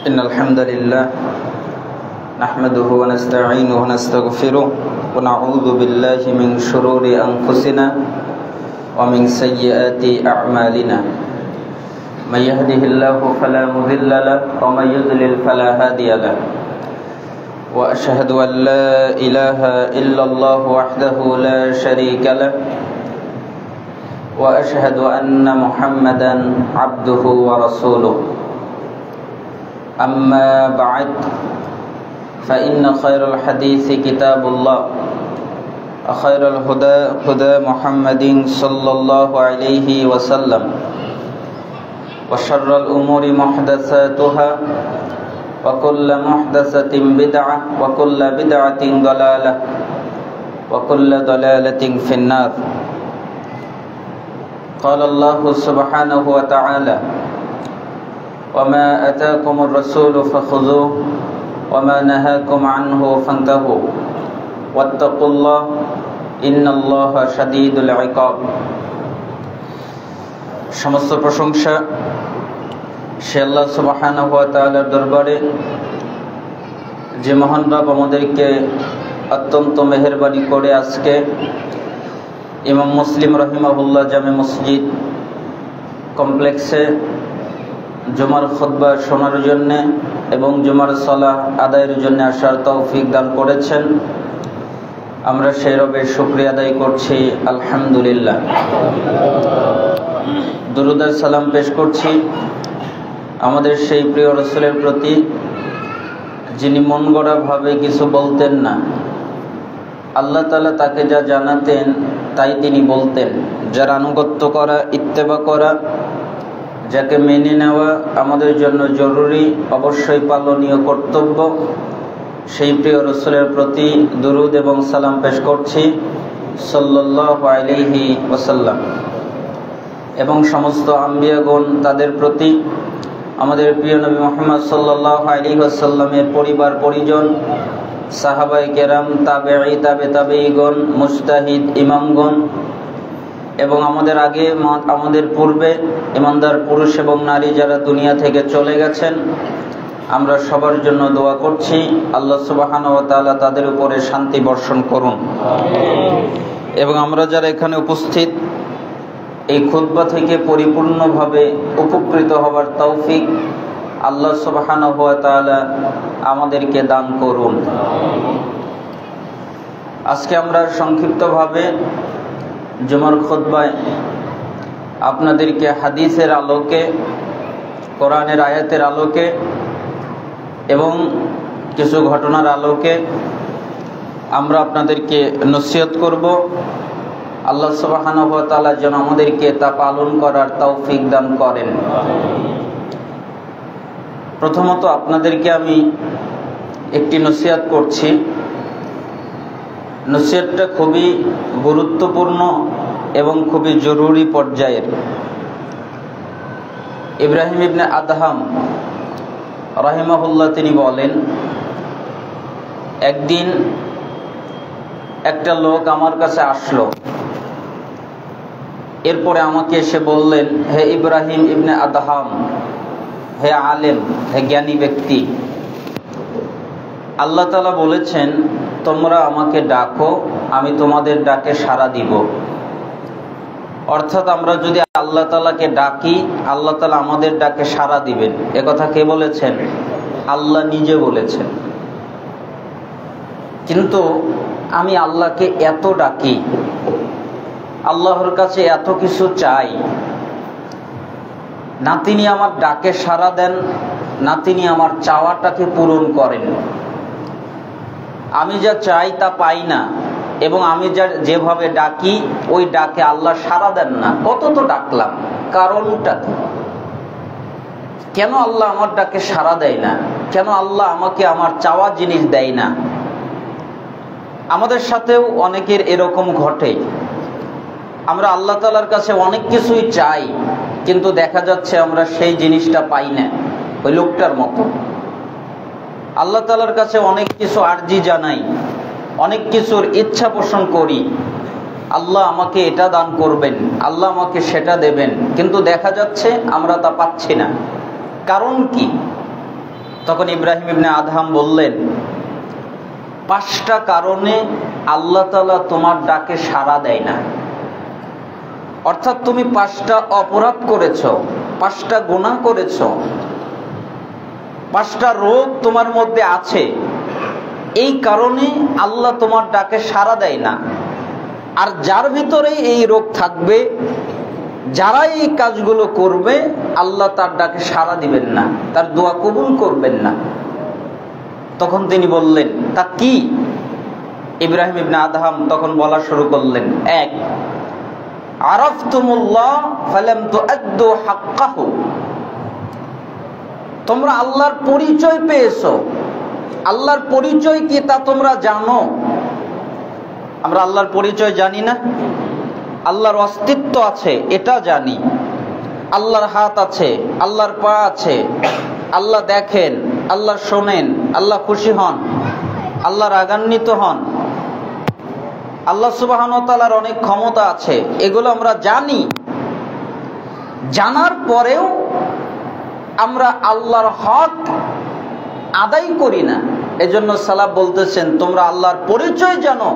إن الحمد لله نحمده ونستعينه ونستغفره ونعوذ بالله من شرور أنفسنا ومن سيئات أعمالنا من يهده الله فلا مضل له ومن يضلل فلا هادي له وأشهد أن لا إله إلا الله وحده لا شريك له وأشهد أن محمدا عبده ورسوله أما بعد فإن خير الحديث كتاب الله وخير الهدى هدى محمد صلى الله عليه وسلم وشر الأمور محدثاتها وكل محدثة بدعة وكل بدعة ضلالة وكل ضلالة في النار. قال الله سبحانه وتعالى وما أتاكم الرسول فخذوه وما نهاكم عنه فانتهوا واتقوا الله إن الله شديد العقاب. সমস্ত প্রশংসা সে আল্লাহ সুবহানাহু ওয়া তাআলার দরবারে যে মহান রব আমাদেরকে অত্যন্ত মেহেরবানি করে আজকে ইমাম মুসলিম রহিমাহুল্লাহ জামে মসজিদ কমপ্লেক্সে জুমার খুতবা শোনার জন্য এবং জুমার সালাহ আদায়ের জন্য আসার তৌফিক দান করেছেন। আমরা সেই রবের শুকরিয়া আদায় করছি, আলহামদুলিল্লাহ। দুরূদ আর সালাম পেশ করছি আমাদের সেই প্রিয় রাসূলের প্রতি, যিনি মন গড়া ভাবে কিছু বলতেন না। আল্লাহ তাআলা তাকে যা জানাতেন তাই তিনি বলতেন। যার আনুগত্য করা, ইত্তেবা করা, যাকে মেনে নেওয়া আমাদের জন্য জরুরি, অবশ্যই পালনীয় কর্তব্য, সেই প্রিয় রাসূলের প্রতি দুরূদ এবং সালাম পেশ করছি সাল্লাল্লাহু আলাইহি ওয়াসাল্লাম। এবং সমস্ত আম্বিয়াগণ, তাদের প্রতি, আমাদের প্রিয় নবী মুহাম্মদ সাল্লাল্লাহু আলাইহি ওয়াসাল্লামের পরিবার পরিজন, সাহাবায়ে কেরাম, তাবেঈ, তাবেঈগণ, মুজতাহিদ, ইমামগণ এবং আমাদের আগে, আমাদের পূর্বে ইমানদার পুরুষ এবং নারী যারা দুনিয়া থেকে চলে গেছেন, আমরা সবার জন্য দোয়া করছি আল্লাহ সুবহানাহু ওয়া তাআলা তাদের উপরে শান্তি বর্ষণ করুন। এবং আমরা যারা এখানে উপস্থিত, এই খুতবা থেকে পরিপূর্ণভাবে উপকৃত হবার তৌফিক আল্লাহ সুবহানাহু ওয়া তাআলা আমাদেরকে দান করুন। আজকে আমরা সংক্ষিপ্তভাবে জুমার খুতবায় আপনাদেরকে হাদিসের আলোকে, কোরআনের আয়াতের আলোকে এবং কিছু ঘটনার আলোকে আমরা আপনাদেরকে নসিহত করব। আল্লাহ সুবহানাহু ওয়া তাআলা যেন আমাদেরকে তা পালন করার তৌফিক দান করেন। প্রথমত আপনাদেরকে আমি একটি নসিহত করছি। নসিহতটা খুবই গুরুত্বপূর্ণ এবং খুবই জরুরি পর্যায়ের। ইব্রাহিম ইবনে আদহাম রাহিমাহুল্লাহ তিনি বলেন, একদিন একটা লোক আমার কাছে আসলো, এরপরে আমাকে এসে বললেন, হে ইব্রাহিম ইবনে আদহাম, হে আলেম, হে জ্ঞানী ব্যক্তি, আল্লাহ তাআলা বলেছেন তোমরা আমাকে ডাকো, আমি তোমাদের ডাকে সাড়া দিব। অর্থাৎ আমরা যদি আল্লাহ তাআলাকে ডাকি, আল্লাহ তাআলা আমাদের ডাকে সাড়া দিবেন। একথা কে বলেছেন? আল্লাহ নিজে বলেছেন। কিন্তু আমি আল্লাহকে এত ডাকি, আল্লাহর কাছে এত কিছু চাই, না তিনি আমার ডাকে সাড়া দেন, না তিনি আমার চাওয়াটাকে পূরণ করেন। আমি যা চাই তা পাই না, এবং আমি যেভাবে ডাকি ওই ডাকে আল্লাহ সাড়া দেন না। কত তো ডাকলাম, কারণটা কেন আল্লাহ আমার ডাকে সাড়া দেয় না? কেন আল্লাহ আমাকে আমার চাওয়া জিনিস দেয় না? আমাদের সাথেও অনেকের এরকম ঘটে। আমরা আল্লাহ তাআলার কাছে অনেক কিছুই চাই, কিন্তু দেখা যাচ্ছে আমরা সেই জিনিসটা পাই না, ওই লোকটার মতো। আল্লাহ তাআলার কাছে অনেক কিছু আরজি জানাই, অনেক কিছুর ইচ্ছা পোষণ করি, আল্লাহ আমাকে এটা দান করবেন, আল্লাহ আমাকে সেটা দেবেন, কিন্তু দেখা যাচ্ছে আমরা তা পাচ্ছি না। কারণ কি? তখন ইব্রাহিম ইবনে আদহাম বললেন, 5টা কারণে আল্লাহ তাআলা তোমার ডাকে সাড়া দেয় না। অর্থাৎ তুমি 5টা অপরাধ করেছো, 5টা গুনাহ করেছো, 5টা রোগ তোমার মধ্যে আছে, এই কারণে আল্লাহ তোমার ডাকে সাড়া দেয় না। আর যার ভিতরে এই রোগ থাকবে, যারা এই কাজগুলো করবে, আল্লাহ তার ডাকে সাড়া দিবেন না, তার দোয়া কবুল করবেন না। তখন তিনি বললেন, তা কি? ইব্রাহিম ইবনে আদহাম তখন বলা শুরু করলেন, 1, আরাফতুমুল্লাহ ফালাম তুআদ্দু হাক্কাহু। তোমরা আল্লাহর পরিচয় পেয়েছো, আল্লাহর পরিচয় কি তা তোমরা জানো। আমরা আল্লাহর পরিচয় জানি না? আল্লাহর অস্তিত্ব আছে এটা জানি, আল্লাহর হাত আছে, আল্লাহর পা আছে, আল্লাহ দেখেন, আল্লাহ শোনেন, আল্লাহ খুশি হন, আল্লাহ রাগান্বিত হন, আল্লাহ সুবহানাহু ওয়া তাআলার অনেক ক্ষমতা আছে, এগুলো আমরা জানি। জানার পরেও আমরা আল্লাহর হক আদায় করি না। এজন্য সালাফ বলতেছেন তোমরা আল্লাহর পরিচয় জানো,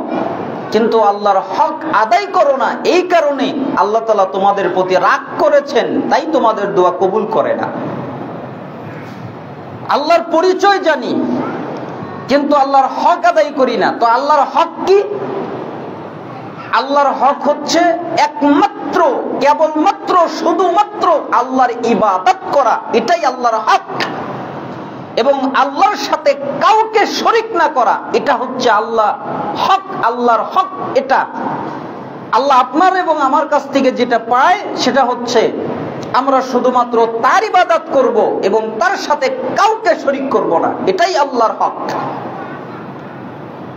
কিন্তু আল্লাহর হক আদায় করো না, এই কারণে আল্লাহ তাআলা তোমাদের প্রতি রাগ করেছেন, তাই তোমাদের দোয়া কবুল করে না। আল্লাহর পরিচয় জানি কিন্তু আল্লাহর হক আদায় করি না। তো আল্লাহর হক কি? আল্লাহর হক হচ্ছে একমাত্র, কেবলমাত্র, শুধুমাত্র আল্লাহর ইবাদত করা, এটাই আল্লাহর হক। এবং আল্লাহর সাথে কাউকে শরীক না করা, এটা হচ্ছে আল্লাহ হক, আল্লাহর হক। এটা আল্লাহ আপনার এবং আমার কাছ থেকে যেটা পায় সেটা হচ্ছে আমরা শুধুমাত্র তার ইবাদত করব এবং তার সাথে কাউকে শরীক করব না, এটাই আল্লাহর হক।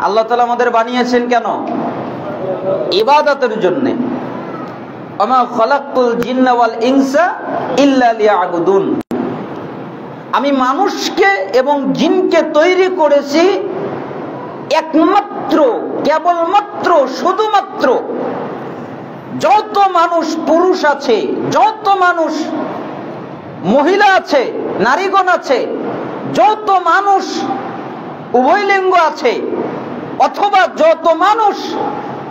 আল্লাহ তাআলা আমাদের বানিয়েছেন কেন? ইবাদতের জন্য। ওমা খালাকতুল জিন্না ওয়াল ইনসা ইল্লা লিয়াবুদুন। আমি মানুষকে এবং জিনকে তৈরি করেছি একমাত্র, কেবলমাত্র, শুধুমাত্র, যত মানুষ পুরুষ আছে, যত মানুষ মহিলা আছে, নারীগণ আছে, যত মানুষ উভয় লিঙ্গ আছে, অথবা যত মানুষ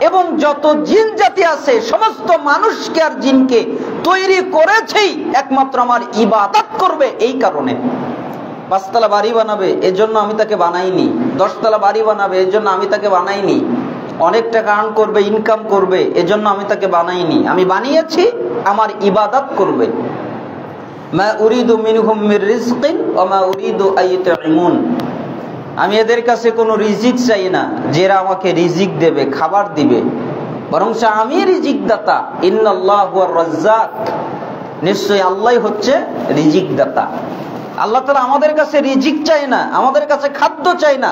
এবং যত জিন জাতি আছে, সমস্ত মানুষকে আর জিনকে তৈরি করেছেই একমাত্র আমার ইবাদত করবে। এই কারণে 5 তলা বাড়ি বানাবে, এজন্য আমি তাকে বানাইনি। 10 তলা বাড়ি বানাবে, এজন্য আমি তাকে বানাইনি। অনেক টাকা আর্ন করবে, ইনকাম করবে, এজন্য আমি তাকে বানাইনি। আমি বানিয়েছি আমার ইবাদত করবে। মা উরিদু মিনহুম মির রিজকিন ওয়া মা উরিদু আইয়ুতঈমুন। আমি এদের কাছে কোনো রিজিক চাই না যে এরা আমাকে রিজিক দেবে, খাবার দিবে, বরং আমি রিজিক দাতা। ইন্নাল্লাহু হুয়ার রাজ্জাক, নিশ্চয়ই আল্লাহই হচ্ছে রিজিক দাতা। আল্লাহ তাআলা আমাদের কাছে রিজিক চায় না, আমাদের কাছে খাদ্য চায় না।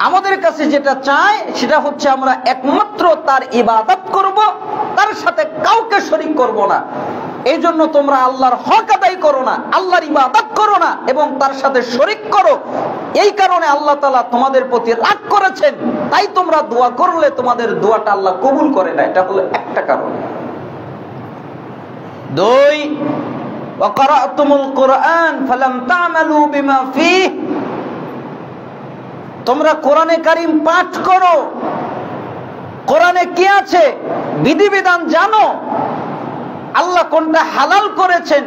আমাদের কাছে যেটা চায় সেটা হচ্ছে আমরা একমাত্র তার ইবাদত করব, তার সাথে কাউকে শরীক করব না। এই জন্য তোমরা আল্লাহর হক আদায় করো না, আল্লাহর ইবাদত করো না এবং তার সাথে শরীক করো। এই কারণে আল্লাহ তাআলা তোমাদের প্রতি রাগ করেছেন, তাই তোমরা দোয়া করলে তোমাদের দোয়াটা আল্লাহ কবুল করে না। এটা হলো একটা কারণ। 2, ওয়া ক্বারাতুমুল কুরআন ফালাম তা'মালু বিমা ফীহ। তোমরা কোরআনে কারীম পাঠ করো, কোরআনে কি আছে বিধিবিধান জানো, আল্লাহ কোনটা হালাল করেছেন,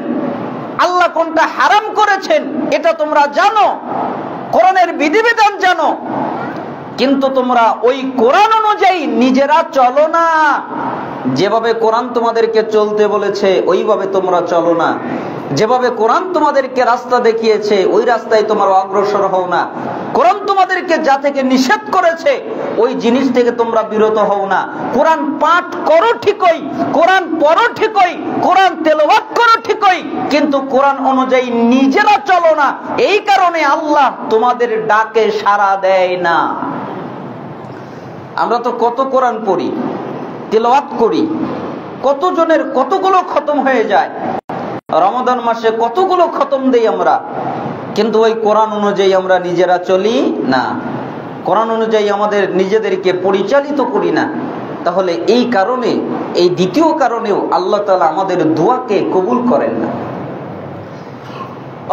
আল্লাহ কোনটা হারাম করেছেন, এটা তোমরা জানো, কোরআনের বিধিবিধান জানো, কিন্তু তোমরা ওই কোরআন অনুযায়ী নিজেরা চলো না। যেভাবে কোরআন তোমাদেরকে চলতে বলেছে ওইভাবে তোমরা চলো না। যেভাবে কোরআন তোমাদেরকে রাস্তা দেখিয়েছে ওই রাস্তায় তোমরা অগ্রসর হও না। কোরআন তোমাদেরকে যা থেকে নিষেধ করেছে ওই জিনিস থেকে তোমরা বিরত হও না। কোরআন পাঠ করো ঠিকই, কোরআন পড়ো ঠিকই, কোরআন তেলাওয়াত করো ঠিকই, কিন্তু কোরআন অনুযায়ী নিজেরা চলো না। এই কারণে আল্লাহ তোমাদের ডাকে সাড়া দেয় না। আমরা তো কত কোরআন পড়ি, তেলাওয়াত করি, কতজনের কতগুলো খতম হয়ে যায়, রমাদান মাসে কতগুলো খতম দেই আমরা, কিন্তু ওই কোরআন অনুযায়ী আমরা নিজেরা চলি না, কোরআন অনুযায়ী আমাদের নিজেদেরকে পরিচালিত করি না। তাহলে এই কারণে, এই দ্বিতীয় কারণেও আল্লাহ তাআলা আমাদের দোয়াকে কবুল করেন না।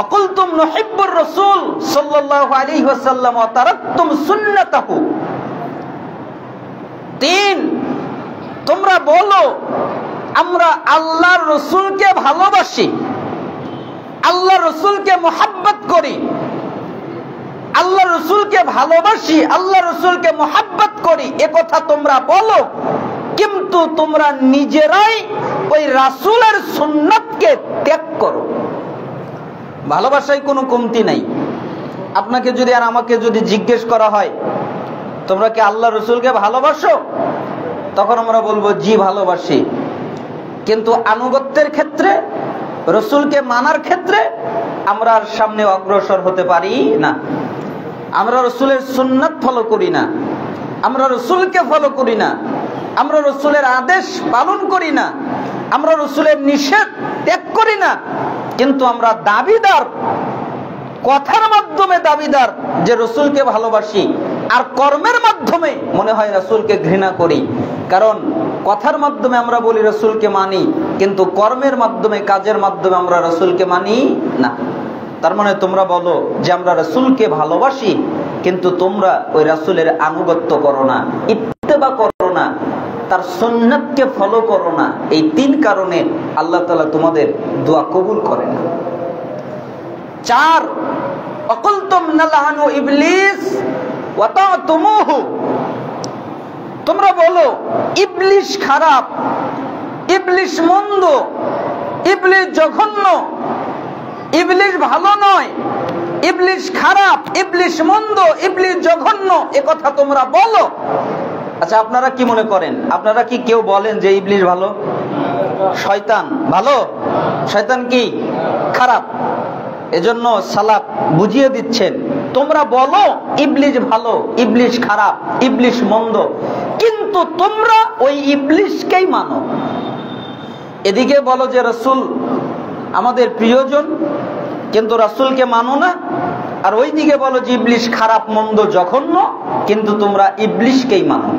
অকুলতুম নুহিব্বুর রাসূল সাল্লাল্লাহু আলাইহি ওয়াসাল্লাম ওয়া তারাকতুম সুন্নাতাহু। 3, তোমরা বলো আমরা আল্লাহর রাসূলকে ভালোবাসি, আল্লাহর রাসূলকে মুহাব্বত করি, আল্লাহর রাসূলকে ভালোবাসি, আল্লাহর রাসূলকে মুহাব্বত করি, এ কথা তোমরা বলো, কিন্তু তোমরা নিজেরাই ওই রাসূলের সুন্নাতকে ত্যাগ করো। ভালোবাসায় কোনো কমতি নাই। আপনাকে যদি আর আমাকে যদি জিজ্ঞেস করা হয় তোমরা কি আল্লাহর রাসূলকে ভালোবাসো, তখন আমরা বলবো জি ভালোবাসি। কিন্তু আনুগত্যের ক্ষেত্রে, রাসূলকে মানার ক্ষেত্রে আমরা আর সামনে অগ্রসর হতে পারি না। আমরা রাসূলের সুন্নাত ফলো করি না, আমরা রাসূলকে ফলো করি না, আমরা রাসূলের আদেশ পালন করি না, আমরা রাসূলের নিষেধ ত্যাগ করি না। কিন্তু আমরা দাবিদার, কথার মাধ্যমে দাবিদার যে রাসূলকে ভালোবাসি, আর কর্মের মাধ্যমে মনে হয় রাসূলকে ঘৃণা করি। কারণ কথার মাধ্যমে আমরা বলি রাসূলকে মানি, কিন্তু কর্মের মাধ্যমে, কাজের মাধ্যমে আমরা রাসূলকে মানি না। তার মানে তোমরা বলো যে আমরা রাসূলকে ভালোবাসি, কিন্তু তোমরা ওই রাসূলের আনুগত্য করো না। ইত্তেবা করো না, তার সুন্নাতকে ফলো করো না, এই 3 কারণে আল্লাহ তাআলা তোমাদের দোয়া কবুল করে না। 4 অকুলতুম নালাহানু ইবলিস ওয়া তা'তুমুহু, তোমরা বলো ইবলিস খারাপ, ইবলিস মন্দ, ইবলিস জঘন্য, ইবলিস ভালো নয়, ইবলিস খারাপ, ইবলিস মন্দ, ইবলিস জঘন্য, এ কথা তোমরা বলো। আচ্ছা, আপনারা কি মনে করেন? আপনারা কি কেউ বলেন যে ইবলিস ভালো? শয়তান ভালো, শয়তান কি খারাপ? এজন্য সালাফ বুঝিয়ে দিচ্ছেন, তোমরা বলো ইবলিস ভালো, ইবলিস খারাপ, ইবলিস মন্দ, কিন্তু তোমরা ওই ইবলিসকেই মানো। এদিকে বলো যে রাসূল আমাদের প্রিয়জন, কিন্তু রাসূলকে মানো না, আর ওইদিকে বলো যে ইবলিস খারাপ, মন্দ, জঘন্য, কিন্তু তোমরা ইবলিসকেই মানো।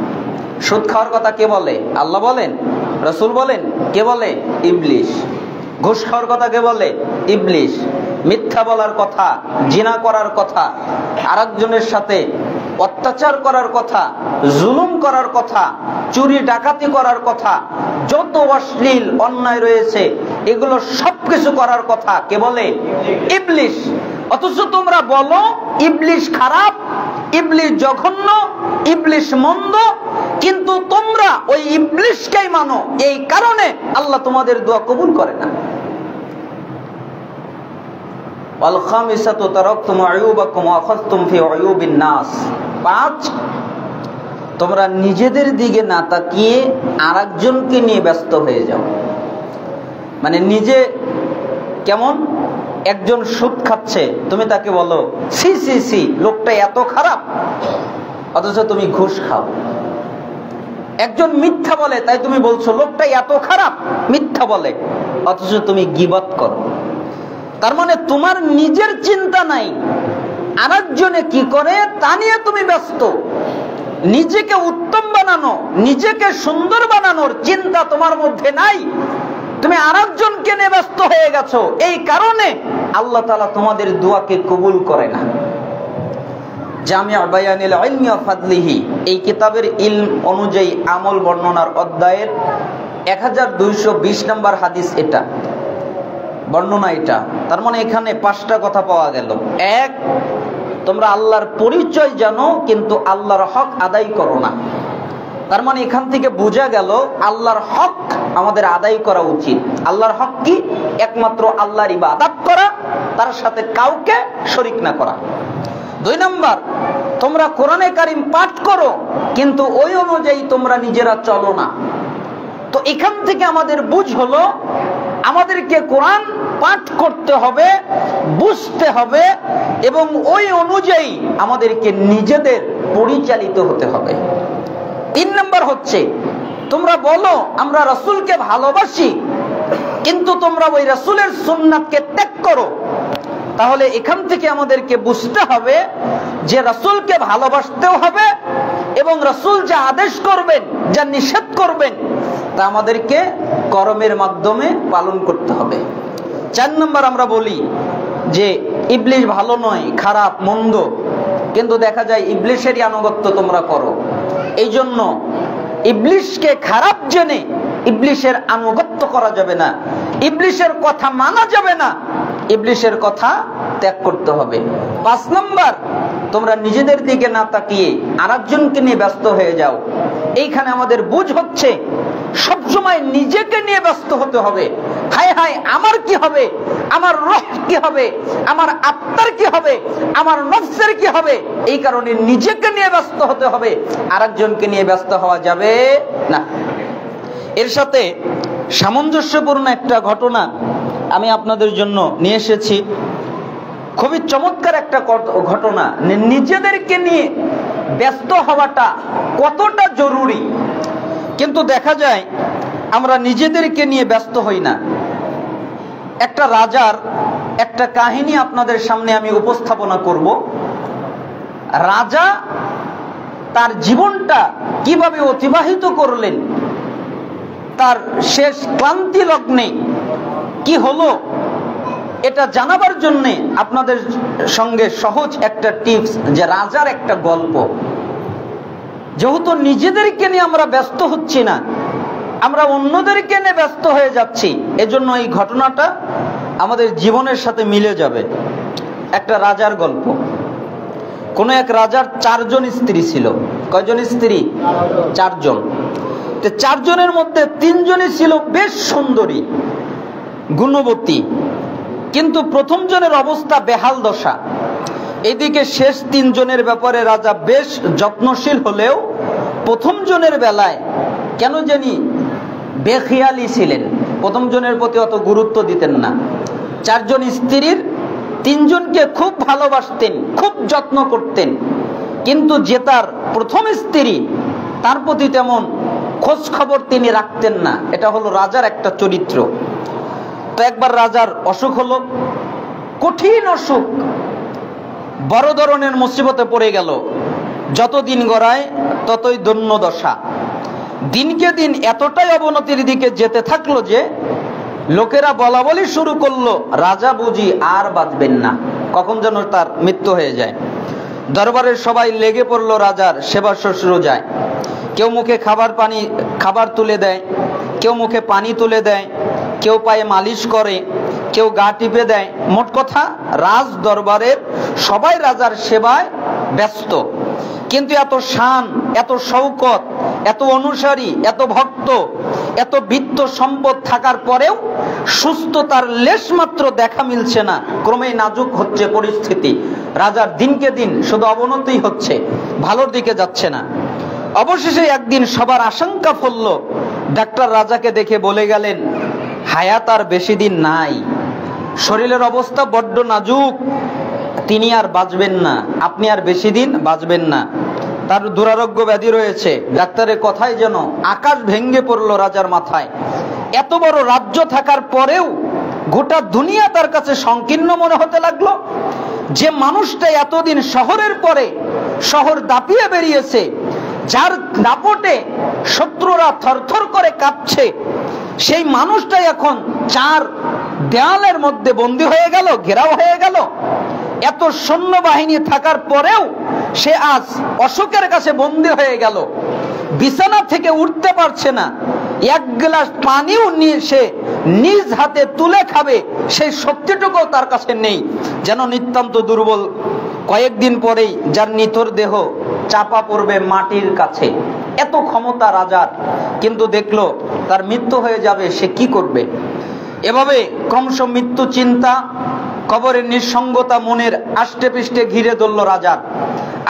সুদ খাওয়ার কথা কে বলে? আল্লাহ বলেন, রাসূল বলেন, কে বলে? ইবলিস। ঘুষ খাওয়ার কথা কে বলে? ইবলিস। মিথ্যা বলার কথা, জিনা করার কথা, আরেকজনের সাথে অত্যাচার করার কথা, জুলুম করার কথা, চুরি ডাকাতি করার কথা, যত অশ্লীল অন্যায় রয়েছে এগুলো সবকিছু করার কথা কে বলে? ইবলিস। অথচ তোমরা বলো ইবলিস খারাপ, ইবলিস জঘন্য, ইবলিস মন্দ, কিন্তু তোমরা ওই ইবলিসকেই মানো। এই কারণে আল্লাহ তোমাদের দোয়া কবুল করে না। ওয়াল খামিসাতু তারাকতুম আয়ুবাকুম ওয়া আখাযতুম ফি আয়ুবিন নাস। 5, তোমরা নিজেদের দিকে না তাকিয়ে আরেকজনকে নিয়ে ব্যস্ত হয়ে যাও। মানে নিজে কেমন? একজন সুদ খাচ্ছে, তুমি তাকে বলো সি সি সি, লোকটা এত খারাপ, অথচ তুমি ঘুষ খাও। একজন মিথ্যা বলে, তাই তুমি বলছো লোকটা এত খারাপ, মিথ্যা বলে, অথচ তুমি গীবত করো। তার মানে তোমার নিজের চিন্তা নাই, আরেকজনে কি করে তা নিয়ে তুমি ব্যস্ত। নিজেকে উত্তম বানানো, নিজেকে সুন্দর বানানোর চিন্তা তোমার মধ্যে নাই, তুমি আরেকজনকে নিয়ে ব্যস্ত হয়ে গেছো। এই কারণে আল্লাহ তাআলা তোমাদের দোয়াকে কবুল করে না। জামিউ বায়ানিল ইলমি ওয়া ফাদলিহি, এই কিতাবের ইলম অনুযায়ী আমল বর্ণনার অধ্যায়ের 1220 নম্বর হাদিস এটা, বর্ণনা এটা। তার মানে এখানে 5টা কথা পাওয়া গেল। 1, তোমরা আল্লাহর পরিচয় জানো কিন্তু আল্লাহর হক আদায় করো না। তার মানে এখান থেকে বোঝা গেল আল্লাহর হক আমাদের আদায় করা উচিত। আল্লাহর হক কি? একমাত্র আল্লাহর ইবাদত করা, তার সাথে কাউকে শরীক না করা। 2 নম্বর, তোমরা কোরআনে কারীম পাঠ করো কিন্তু ওই অনুযায়ী তোমরা নিজেরা চলো না। তো এখান থেকে আমাদের বুঝ হলো আমাদেরকে কোরআন পাঠ করতে হবে, বুঝতে হবে, এবং ওই অনুযায়ী আমাদেরকে নিজেদের পরিচালিত হতে হবে। 3 নম্বর হচ্ছে, তোমরা বলো আমরা রাসূলকে ভালোবাসি, কিন্তু তোমরা ওই রাসূলের সুন্নাতকে ত্যাগ করো। তাহলে এখান থেকে আমাদেরকে বুঝতে হবে যে রাসূলকে ভালোবাসতেও হবে, এবং রাসূল যা আদেশ করবেন, যা নিষেধ করবেন, তা আমাদেরকে কর্মের মাধ্যমে পালন করতে হবে। 4 নম্বর, আমরা বলি যে ইবলিস ভালো নয়, খারাপ, মন্দ, কিন্তু দেখা যায় ইবলিসেরই আনুগত্য তোমরা করো। এই জন্য ইবলিসকে খারাপ জেনে ইবলিসের আনুগত্য করা যাবে না, ইবলিসের কথা মানা যাবে না, ইবলিসের কথা ত্যাগ করতে হবে। 5 নম্বর, তোমরা নিজেদের দিকে না তাকিয়ে আরেকজনকে নিয়ে ব্যস্ত হয়ে যাও। এইখানে আমাদের বুঝ হচ্ছে সবসময় নিজেকে নিয়ে ব্যস্ত হতে হবে। হায় হায়, আমার কি হবে, আমার রূহ কি হবে, আমার আত্মার কি হবে, আমার নফসের কি হবে, এই কারণে নিজেকে নিয়ে ব্যস্ত হতে হবে, আরেকজনকে নিয়ে ব্যস্ত হওয়া যাবে না। এর সাথে সামঞ্জস্যপূর্ণ একটা ঘটনা আমি আপনাদের জন্য নিয়ে এসেছি। খুবই চমৎকার একটা ঘটনা। নিজেদেরকে নিয়ে ব্যস্ত হওয়াটা কতটা জরুরি, কিন্তু দেখা যায় আমরা নিজেদেরকে নিয়ে ব্যস্ত হই না। একটা রাজার একটা কাহিনী আপনাদের সামনে আমি উপস্থাপনা করব। রাজা তার জীবনটা কিভাবে অতিবাহিত করলেন, তার শেষ ক্লান্তি লগ্নে কি হলো, এটা জানাবার জন্য আপনাদের সঙ্গে সহজ একটা টিপস, যে রাজার একটা গল্প। যেহেতু নিজেদেরকে নিয়ে আমরা ব্যস্ত হচ্ছি না, আমরা অন্যদেরকে নিয়ে ব্যস্ত হয়ে যাচ্ছি, এজন্য এই ঘটনাটা আমাদের জীবনের সাথে মিলে যাবে। একটা রাজার গল্প। কোন এক রাজার 4 জন স্ত্রী ছিল। কয়জন স্ত্রী? 4 জন। 4 জনের মধ্যে 3 জনই ছিল বেশ সুন্দরী, গুণবতী, কিন্তু প্রথম জনের অবস্থা বেহাল দশা। এদিকে শেষ 3 জনের ব্যাপারে রাজা বেশ যত্নশীল হলেও প্রথম জনের বেলায় কেন জানি বেখেয়ালি ছিলেন, প্রথম জনের প্রতি অত গুরুত্ব দিতেন না। 4 জন স্ত্রীর 3 জনকে খুব ভালোবাসতেন, খুব যত্ন করতেন, কিন্তু যে তার প্রথম স্ত্রী তার প্রতি তেমন খোঁজ খবর তিনি রাখতেন না। এটা হলো রাজার একটা চরিত্র। তো একবার রাজার অসুখ হলো, কঠিন অসুখ, বড় ধরনের মুসিবতে পড়ে গেল। যত দিন গড়ায় ততই দৈন্য দশা। দিনকে দিন এতটাই অবনতির দিকে যেতে থাকলো যে লোকেরা বলা বলি শুরু করলো, রাজা বুঝি আর বাঁচবেন না, কখন যেন তার মৃত্যু হয়ে যায়। দরবারের সবাই লেগে পড়লো রাজার সেবা শুশ্রূষা যায়। কেউ মুখে খাবার তুলে দেয়, কেউ মুখে পানি তুলে দেয়, কেউ পায়ে মালিশ করে, কেউ গা টিপে দেয়। মোট কথা রাজ দরবারের সবাই রাজার সেবায় ব্যস্ত। কিন্তু এত শান, এত শৌকত, এত অনুসারী, এত ভক্ত, এত বিত্ত সম্পদ থাকার পরেও সুস্থতার লেশমাত্র দেখা মিলছে না। ক্রমেই নাজুক হচ্ছে পরিস্থিতি। রাজার দিনকে দিন শুধু অবনতি হচ্ছে, ভালোর দিকে যাচ্ছে না। অবশেষে একদিন সবার আশঙ্কা ফলল। ডাক্তার রাজাকে দেখে বলে গেলেন, হায়াত আর বেশি দিন নাই, শরীরের অবস্থা বড্ড নাজুক, তিনি আর বাঁচবেন না, আপনি আর বেশি দিন বাঁচবেন না, তার দুরারোগ্য ব্যাধি রয়েছে। ডাক্তারের কথায় যেন আকাশ ভেঙে পড়লো রাজার মাথায়। এত বড় রাজ্য থাকার পরেও গোটা দুনিয়া তার কাছে সংকীর্ণ মনে হতে লাগলো। যে মানুষটা এতদিন শহরের পরে শহর দাপিয়ে বেরিয়েছে, যার দাপটে শত্রুরা থরথর করে কাঁপছে, সেই মানুষটাই এখন 4 দেয়ালের মধ্যে বন্দী হয়ে গেল, ঘেরাও হয়ে গেল। এত সৈন্যবাহিনী থাকার পরেও সে আজ অশোকের কাছে বন্দী হয়ে গেল, বিছানা থেকে উঠতে পারছে না। 1 গ্লাস পানিও নিয়ে সে নিজ হাতে তুলে খাবে সেই শক্তিটুকু তার কাছে নেই, যেন নিতান্ত দুর্বল। কয়েকদিন পরেই যার নিথর দেহ চাপা পড়বে মাটির কাছে। এত ক্ষমতা রাজার, কিন্তু দেখলো তার মৃত্যু হয়ে যাবে, সে কি করবে? এভাবে ক্রমশ মৃত্যু চিন্তা, কবরের নিঃসঙ্গতা মনের আষ্টে পৃষ্ঠে ঘিরে ধরল রাজার।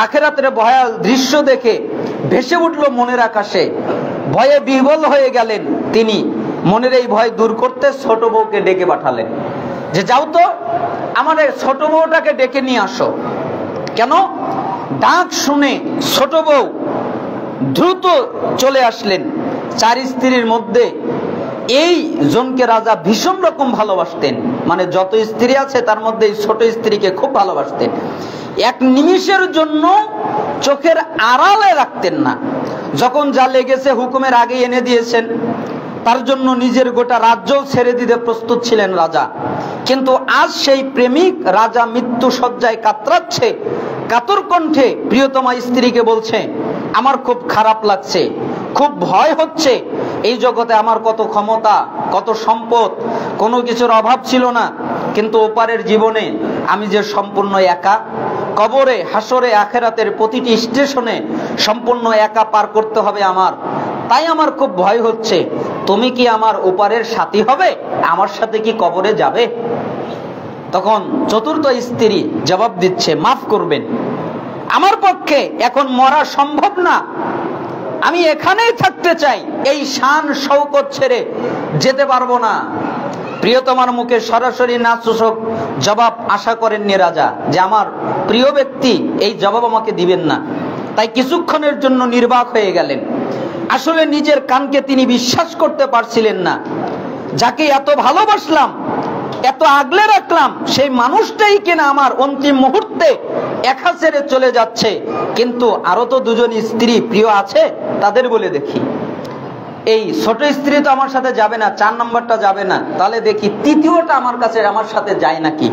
আখেরাতের ভয়াল দৃশ্য দেখে ভেসে উঠল মনের আকাশে। ভয়ে বিহ্বল হয়ে গেলেন তিনি। মনের এই ভয় দূর করতে ছোট বউকে ডেকে পাঠালেন, যে যাও তো আমার ছোট বউটাকে ডেকে নিয়ে আসো। কেন? ডাক শুনে ছোট বউ দ্রুত চলে আসলেন। 4 স্ত্রীর মধ্যে এই জনকে রাজা ভীষণ রকম ভালোবাসতেন, মানে যত স্ত্রী আছে তার মধ্যে এই ছোট স্ত্রীকে খুব ভালোবাসতেন। 1 নিমিষের জন্য চোখের আড়ালে রাখতেন না। যখন যা লেগেছে হুকুমের আগে এনে দিয়েছেন। তার জন্য নিজের গোটা রাজ্য ছেড়ে দিতে প্রস্তুত ছিলেন রাজা। কিন্তু আজ সেই প্রেমিক রাজা মৃত্যু শয্যায় কাতরাচ্ছে, কাতর কণ্ঠে প্রিয়তমা স্ত্রীকে বলছে, আমার খুব খারাপ লাগছে, খুব ভয় হচ্ছে। এই জগতে আমার কত ক্ষমতা, কত সম্পদ, কোনো কিছুর অভাব ছিল না, কিন্তু ওপারের জীবনে আমি যে সম্পূর্ণ একা, কবরে, হাসরে, আখেরাতের প্রতিটি স্টেশনে সম্পূর্ণ একা পার করতে হবে আমার, তাই আমার খুব ভয় হচ্ছে। তুমি কি আমার ওপারের সাথী হবে? আমার সাথে কি কবরে যাবে? তখন চতুর্থ স্ত্রী জবাব দিচ্ছে, মাফ করবেন, আমার পক্ষে এখন মরা সম্ভব না, আমি এখানেই থাকতে চাই, এই শান শৌকত ছেড়ে যেতে পারবো না। প্রিয়তমার মুখে সরাসরি না সূচক জবাব আশা করেননি রাজা, যে আমার প্রিয় ব্যক্তি এই জবাব আমাকে দিবেন না। তাই কিছুক্ষণের জন্য নির্বাক হয়ে গেলেন। আসলে নিজের কানকে তিনি বিশ্বাস করতে পারছিলেন না। যাকে এত ভালোবাসলাম, এত আগলে রাখলাম, সেই মানুষটাই কিনা আমার অন্তিম মুহূর্তে একা ছেড়ে চলে যাচ্ছে। কিন্তু আরো তো 2 জন স্ত্রী প্রিয় আছে, তাদের বলে দেখি। এই ছোট স্ত্রী তো আমার সাথে যাবে না, 4 নম্বরটা যাবে না, তাহলে দেখি তৃতীয়টা আমার সাথে যায় নাকি।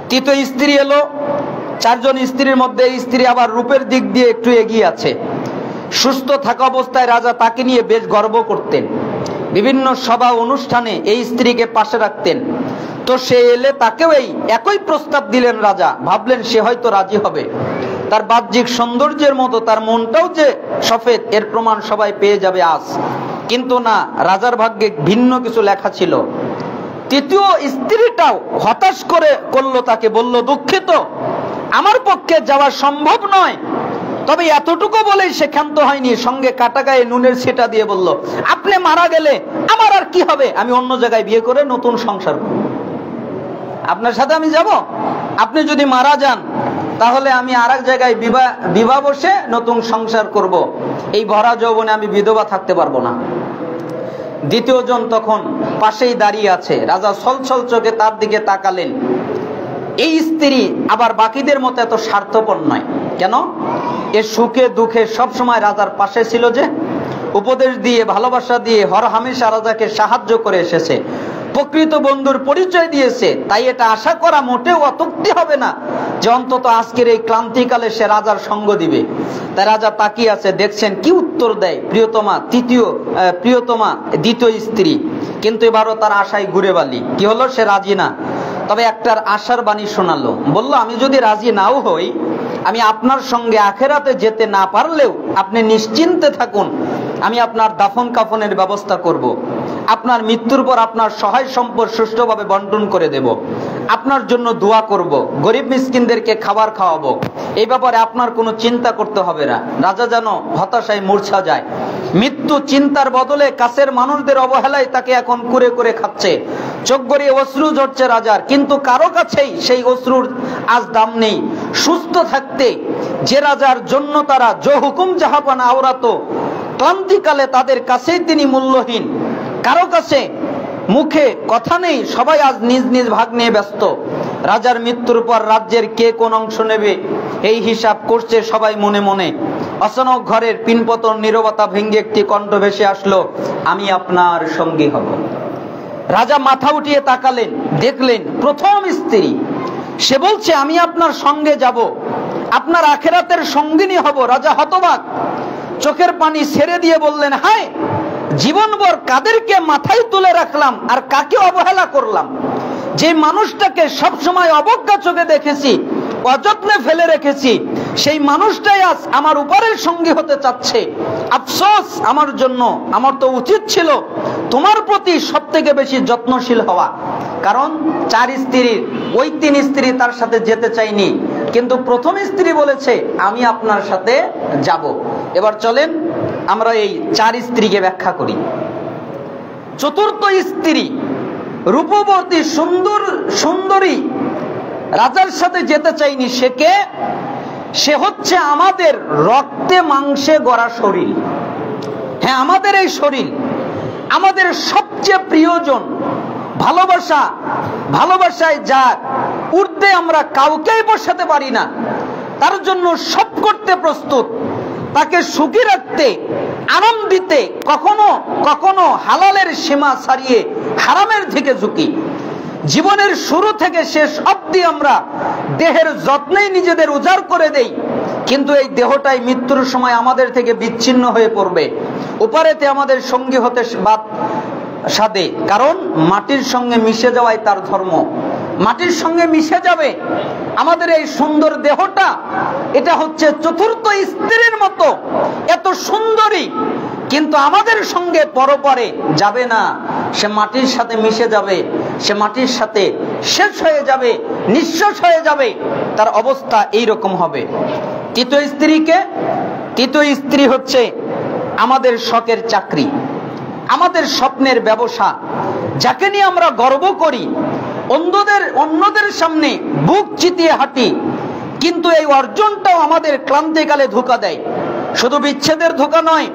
তৃতীয় স্ত্রী এলো। 4 জন স্ত্রীর মধ্যে এই স্ত্রী আবার রূপের দিক দিয়ে একটু এগিয়ে আছে। সুস্থ থাকা অবস্থায় রাজা তাকে নিয়ে বেশ গর্ব করতেন। বিভিন্ন সভা অনুষ্ঠানে এই স্ত্রীকে পাশে রাখতেন। তো সে এলে তাকেও এই একই প্রস্তাব দিলেন রাজা। ভাবলেন সে হয়তো রাজি হবে, তার বাহ্যিক সৌন্দর্যের মতো তার মনটাও যে সফেদ এর প্রমাণ সবাই পেয়ে যাবে আজ। কিন্তু না, রাজার ভাগ্যে ভিন্ন কিছু লেখা ছিল। তৃতীয় স্ত্রীটাও হতাশ করলো তাকে, বলল, দুঃখিত, আমার পক্ষে যাওয়া সম্ভব নয়। তবে এতটুকু বলেই সে ক্ষান্ত হয়নি, সঙ্গে কাটা গায়ে নুনের ছিটা দিয়ে বলল, আপনি মারা গেলে আমার আর কি হবে, আমি অন্য জায়গায় বিয়ে করে নতুন সংসার করব। আপনার সাথে আমি যাব, আপনি যদি মারা যান তাহলে আমি আর এক জায়গায় বিবাহ বসে নতুন সংসার করব। এই ভরা যৌবনে আমি বিধবা থাকতে পারবো না। দ্বিতীয় জন তখন পাশেই দাঁড়িয়ে আছে। রাজা ছলছল চোখে তার দিকে তাকালেন। এই স্ত্রী আবার বাকিদের মতো এত স্বার্থপর নয়। কেন? এ সুখে দুঃখে সবসময় রাজার পাশে ছিল, যে উপদেশ দিয়ে ভালোবাসা দিয়ে হরহামেশা রাজাকে সাহায্য করে এসেছে, প্রকৃত বন্ধুর পরিচয় দিয়েছে। তাই এটা আশা করা মোটেও অত্যুক্তি হবে না যে অন্তত আজকের এই ক্লান্তিকালে সে রাজার সঙ্গ দিবে। তাই রাজা তাকিয়ে আছে, দেখছেন কি উত্তর দেয় প্রিয়তমা দ্বিতীয় স্ত্রী। কিন্তু এবারও তার আশায় ঘুরে বালি। কি হলো? সে রাজি না। তবে একটার আশার বাণী শোনালো, বলল, আমি যদি রাজি নাও হই, আমি আপনার সঙ্গে আখেরাতে যেতে না পারলেও আপনি নিশ্চিন্তে থাকুন, আমি আপনার দাফন কাফনের ব্যবস্থা করব। আপনার মৃত্যুর পর আপনার সহায় সম্পদ সুষ্ঠুভাবে বন্টন করে দেব, আপনার জন্য দোয়া করব, গরিব মিসকিনদেরকে খাবার খাওয়াবো। এই ব্যাপারে আপনার কোনো চিন্তা করতে হবে না। রাজা যেন হতাশায় মূর্ছা যায়। মৃত্যু চিন্তার বদলে কাছের মানুষদের অবহেলায় তাকে এখন কুরে করে খাচ্ছে। চোখ গড়িয়ে অশ্রু ঝরছে রাজার, কিন্তু কারো কাছেই সেই অশ্রুর আজ দাম নেই। সুস্থ থাকতে যে রাজার জন্য তারা জো হুকুম জাহাপানা আওরাত, ক্লান্তিকালে তাদের কাছেই তিনি মূল্যহীন। কারো কাছে মুখে কথা নেই, সবাই আজ নিজ নিজ ভাগ নিয়ে ব্যস্ত। রাজার মৃত্যুর পর রাজ্যের কে কোন অংশ নেবে এই হিসাব করছে সবাই মনে মনে। অচানক ঘরের পিনপতন নীরবতা ভেঙে একটি কণ্ঠ ভেসে আসলো, আমি আপনার সঙ্গী হব। রাজা মাথা উঠিয়ে তাকালেন, দেখলেন প্রথম স্ত্রী। সে বলছে, আমি আপনার সঙ্গে যাব, আপনার আখেরাতের সঙ্গিনী হব। রাজা হতবাক, চোখের পানি ছেড়ে দিয়ে বললেন, হায়, জীবনভর কাদেরকে মাথায় তুলে রাখলাম আর কাকে অবহেলা করলাম। যে মানুষটাকে সবসময় অবজ্ঞা চোখে দেখেছি, অযত্নে ফেলে রেখেছি, সেই মানুষটাই আজ আমার উপরের সঙ্গী হতে চাচ্ছে। আফসোস আমার জন্য। আমার তো উচিত ছিল তোমার প্রতি সব থেকে বেশি যত্নশীল হওয়া। কারণ 4 স্ত্রীর ওই 3 স্ত্রী তার সাথে যেতে চাইনি, কিন্তু প্রথম স্ত্রী বলেছে, আমি আপনার সাথে যাব। এবার চলেন আমরা এই 4 স্ত্রীকে ব্যাখ্যা করি। চতুর্থ স্ত্রী রূপবতী সুন্দরী রাজার সাথে যেতে চাইনি। সে কে? সে হচ্ছে আমাদের রক্তে মাংসে গড়া শরীর। হ্যাঁ, আমাদের এই শরীর, আমাদের সবচেয়ে প্রিয়জন। ভালোবাসায় যার ঊর্ধ্বে আমরা কাউকেই বসাতে পারি না, তার জন্য সব করতে প্রস্তুত, তাকে সুখী রাখতে, আনন্দ দিতে, কখনো হালালের সীমা ছাড়িয়ে হারামের দিকে ঝুঁকি। জীবনের শুরু থেকে শেষ অবধি আমরা দেহের যত্নেই নিজেদের উজাড় করে দেই, কিন্তু এই দেহটাই মৃত্যুর সময় আমাদের থেকে বিচ্ছিন্ন হয়ে পড়বে। উপারেতে আমাদের সঙ্গী হতে সাধে, কারণ মাটির সঙ্গে মিশে যাওয়াই তার ধর্ম। মাটির সঙ্গে মিশে যাবে আমাদের এই সুন্দর দেহটা। এটা হচ্ছে চতুর্থ স্ত্রীর মতো এত সুন্দরী, কিন্তু আমাদের সঙ্গে পরপরে যাবে না। সে মাটির সাথে মিশে যাবে, সে মাটির সাথে শেষ হয়ে যাবে, নিঃশ্বাস হয়ে যাবে। তার অবস্থা এই রকম হবে। তৃতীয় স্ত্রী হচ্ছে আমাদের শখের চাকরি, আমাদের স্বপ্নের ব্যবসা, যাকে নিয়ে আমরা গর্ব করি, অন্যদের সামনে বুক চিতিয়ে হাঁটি, কিন্তু এই অর্জনটাও আমাদের ক্লান্তিকালে ধোঁকা দেয়। শুধু বিচ্ছেদের ধোঁকা নয়,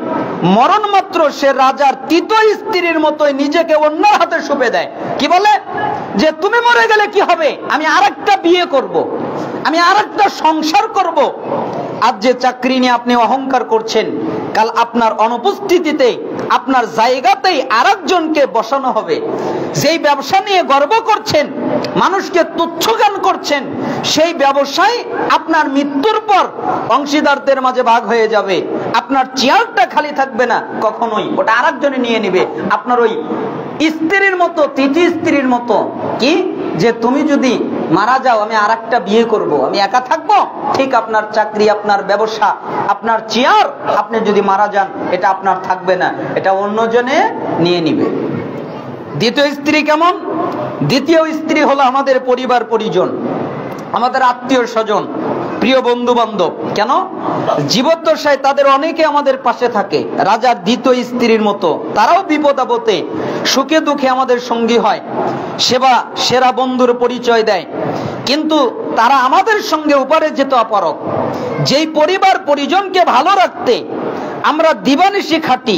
মরণ মাত্র সে রাজার তৃতীয় স্ত্রীর মতোই নিজেকে অন্যের হাতে সঁপে দেয়। কি বলে? যে তুমি মরে গেলে কি হবে, আমি আরেকটা বিয়ে করব, আমি আরেকটা সংসার করব। আজ যে চাকরি নিয়ে আপনি অহংকার করছেন, কাল আপনার অনুপস্থিতিতে আপনার জায়গাতেই আরেকজনকে বসানো হবে। যেই ব্যবসা নিয়ে গর্ব করছেন, মানুষকে তুচ্ছ জ্ঞান করছেন, সেই ব্যবসায় আপনার মৃত্যুর পর অংশীদারদের মাঝে ভাগ হয়ে যাবে। আপনার চেয়ারটা খালি থাকবে না কখনোই, ওটা আরেকজনে নিয়ে নিবে। আপনার ওই স্ত্রীর মতো, তৃতীয় স্ত্রীর মতো। কি যে তুমি যদি মারা যাও আমি আরেকটা বিয়ে করব, আমি একা থাকবো, ঠিক আপনার চাকরি, আপনার ব্যবসা, আপনার চেয়ার, আপনি যদি মারা যান এটা আপনার থাকবে না, এটা অন্যজনে নিয়ে নিবে। দ্বিতীয় স্ত্রী কেমন? দ্বিতীয় স্ত্রী হলো আমাদের পরিবার পরিজন, আমাদের আত্মীয় স্বজন, প্রিয় বন্ধু বান্ধব। কেন? জীবদ্দশায় তাদের অনেকে আমাদের পাশে থাকে, রাজার দ্বিতীয় স্ত্রীর মতো। তারাও বিপদ আপদে, সুখে দুঃখে আমাদের সঙ্গী হয়, সেরা বন্ধুর পরিচয় দেয়। কিন্তু তারা আমাদের সঙ্গে উপরে যেত অপারক। যেই পরিবার পরিজনকে ভালো রাখতে আমরা দিবানিশি খাটি,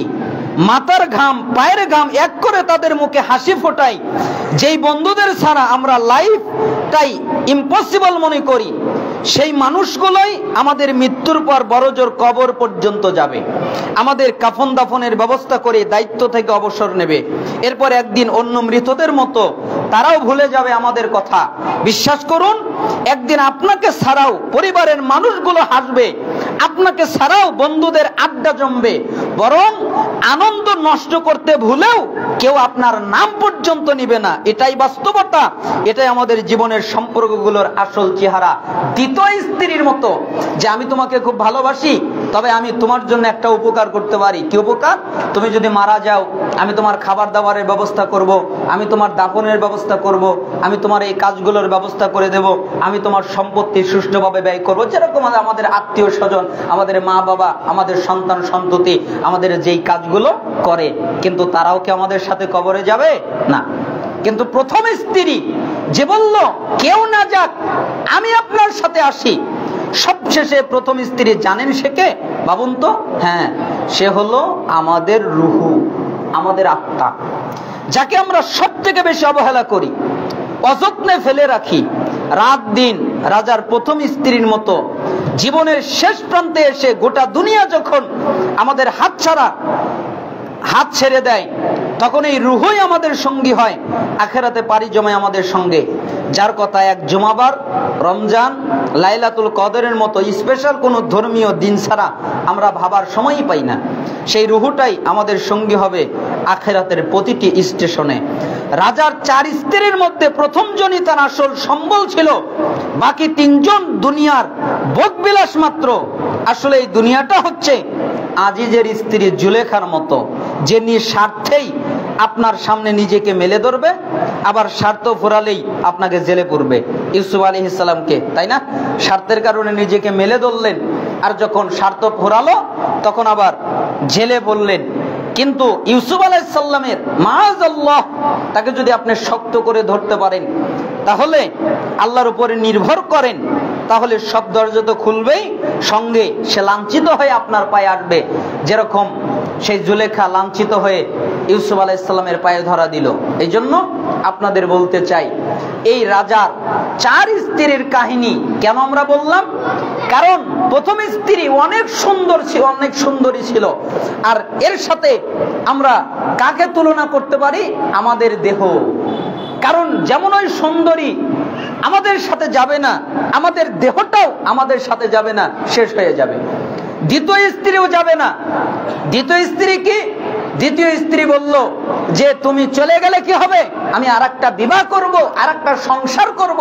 মাথার ঘাম পায়ের ঘাম এক করে তাদের মুখে হাসি ফোটাই, যেই বন্ধুদের ছাড়া আমরা লাইফটাই ইম্পসিবল মনে করি, সেই মানুষগুলোই আমাদের মৃত্যুর পর বড়জোর কবর পর্যন্ত যাবে, আমাদের কাফন দাফনের ব্যবস্থা করে দায়িত্ব থেকে অবসর নেবে। এরপর একদিন অন্য মৃতদের মতো তারাও ভুলে যাবে আমাদের কথা। বিশ্বাস করুন, একদিন আপনাকে ছাড়াও পরিবারের মানুষগুলো হাসবে, আপনাকে ছাড়াও বন্ধুদের আড্ডা জমবে, বরং আনন্দ নষ্ট করতে ভুলেও কেউ আপনার নাম পর্যন্ত নিবে না। এটাই বাস্তবতা, এটাই আমাদের জীবনের সম্পর্কগুলোর আসল চেহারা। দ্বিতীয় স্ত্রীর মতো, যে আমি তোমাকে খুব ভালোবাসি, তবে আমি তোমার জন্য একটা উপকার করতে পারি। কি উপকার? তুমি যদি মারা যাও আমি তোমার খাবার দাবারের ব্যবস্থা করব, আমি তোমার দাফনের ব্যবস্থা করব, আমি তোমার এই কাজগুলোর ব্যবস্থা করে দেব, আমি তোমার সম্পত্তি সুষ্ঠুভাবে ব্যয় করব। যেরকম আমাদের আত্মীয় স্বজন, আমাদের মা বাবা, আমাদের সন্তান সন্ততি আমাদের যেই কাজগুলো করে, কিন্তু তারাও কি আমাদের সাথে কবরে যাবে? না। কিন্তু প্রথম স্ত্রী যে বলল কেউ না যাক, আমি আপনার সাথে আসি, সবশেষে প্রথম স্ত্রী জানেন সে কে? ভাবুন তো। হ্যাঁ, সে হলো আমাদের রুহু, আমাদের আত্মা, যাকে আমরা সব থেকে বেশি অবহেলা করি, অযত্নে ফেলে রাখি। রাত দিন রাজার প্রথম স্ত্রীর মতো জীবনের শেষ প্রান্তে এসে গোটা দুনিয়া যখন আমাদের হাত ছেড়ে দেয়, তখন এই রুহই আমাদের সঙ্গী হয়, আখেরাতে পাড়ি জমায় আমাদের সঙ্গে। যার কথা এক জুমাবার, রমজান, লাইলাতুল কদরের মতো স্পেশাল কোনো ধর্মীয় দিন ছাড়া আমরা ভাবার সময়ই পাই না। সেই রুহুটাই আমাদের সঙ্গী হবে আখেরাতের প্রতিটি স্টেশনে। রাজার 4 স্ত্রীর মধ্যে প্রথম জনই তার আসল সম্বল ছিল, বাকি 3 জন দুনিয়ার ভোগবিলাস মাত্র। আসলে এই দুনিয়াটা হচ্ছে আজিজের স্ত্রী জুলেখার মতো, যে নিঃস্বার্থেই আপনার সামনে নিজেকে মেলে ধরবে, আবার স্বার্থ ফুরালেই আপনাকে জেলে পড়বে। ইউসুফ আলাইহিস সালামকে, তাই না, স্বার্থের কারণে নিজেকে মেলে ধরলেন, আর যখন স্বার্থ ফুরালো তখন আবার জেলে পড়লেন। কিন্তু ইউসুফ আলাইহিস সালামের মাআযাল্লাহ, তাকে যদি আপনি শক্ত করে ধরতে পারেন, তাহলে আল্লাহর উপরে নির্ভর করেন, তাহলে সব দরজা তো খুলবেই, সঙ্গে সে লাঞ্ছিত হয়ে আপনার পায়ে আসবে, যেরকম সেই জুলেখা লাঞ্ছিত হয়ে ইউসুফ আলাইহিস সালামের পায়ে ধরা দিল। এই জন্য আপনাদের বলতে চাই, এই রাজার 4 স্ত্রীর কাহিনী কেন আমরা বললাম? কারণ প্রথম স্ত্রী অনেক সুন্দর ছিল, অনেক সুন্দরী ছিল। আর এর সাথে আমরা কাকে তুলনা করতে পারি? আমাদের দেহ। কারণ যেমন ওই সুন্দরী আমাদের সাথে যাবে না, আমাদের দেহটাও আমাদের সাথে যাবে না, শেষ হয়ে যাবে। দ্বিতীয় স্ত্রীও যাবে না। দ্বিতীয় স্ত্রী কি? দ্বিতীয় স্ত্রী বলল যে তুমি চলে গেলে কি হবে, আমি আরেকটা বিবাহ করব, আরেকটা সংসার করব।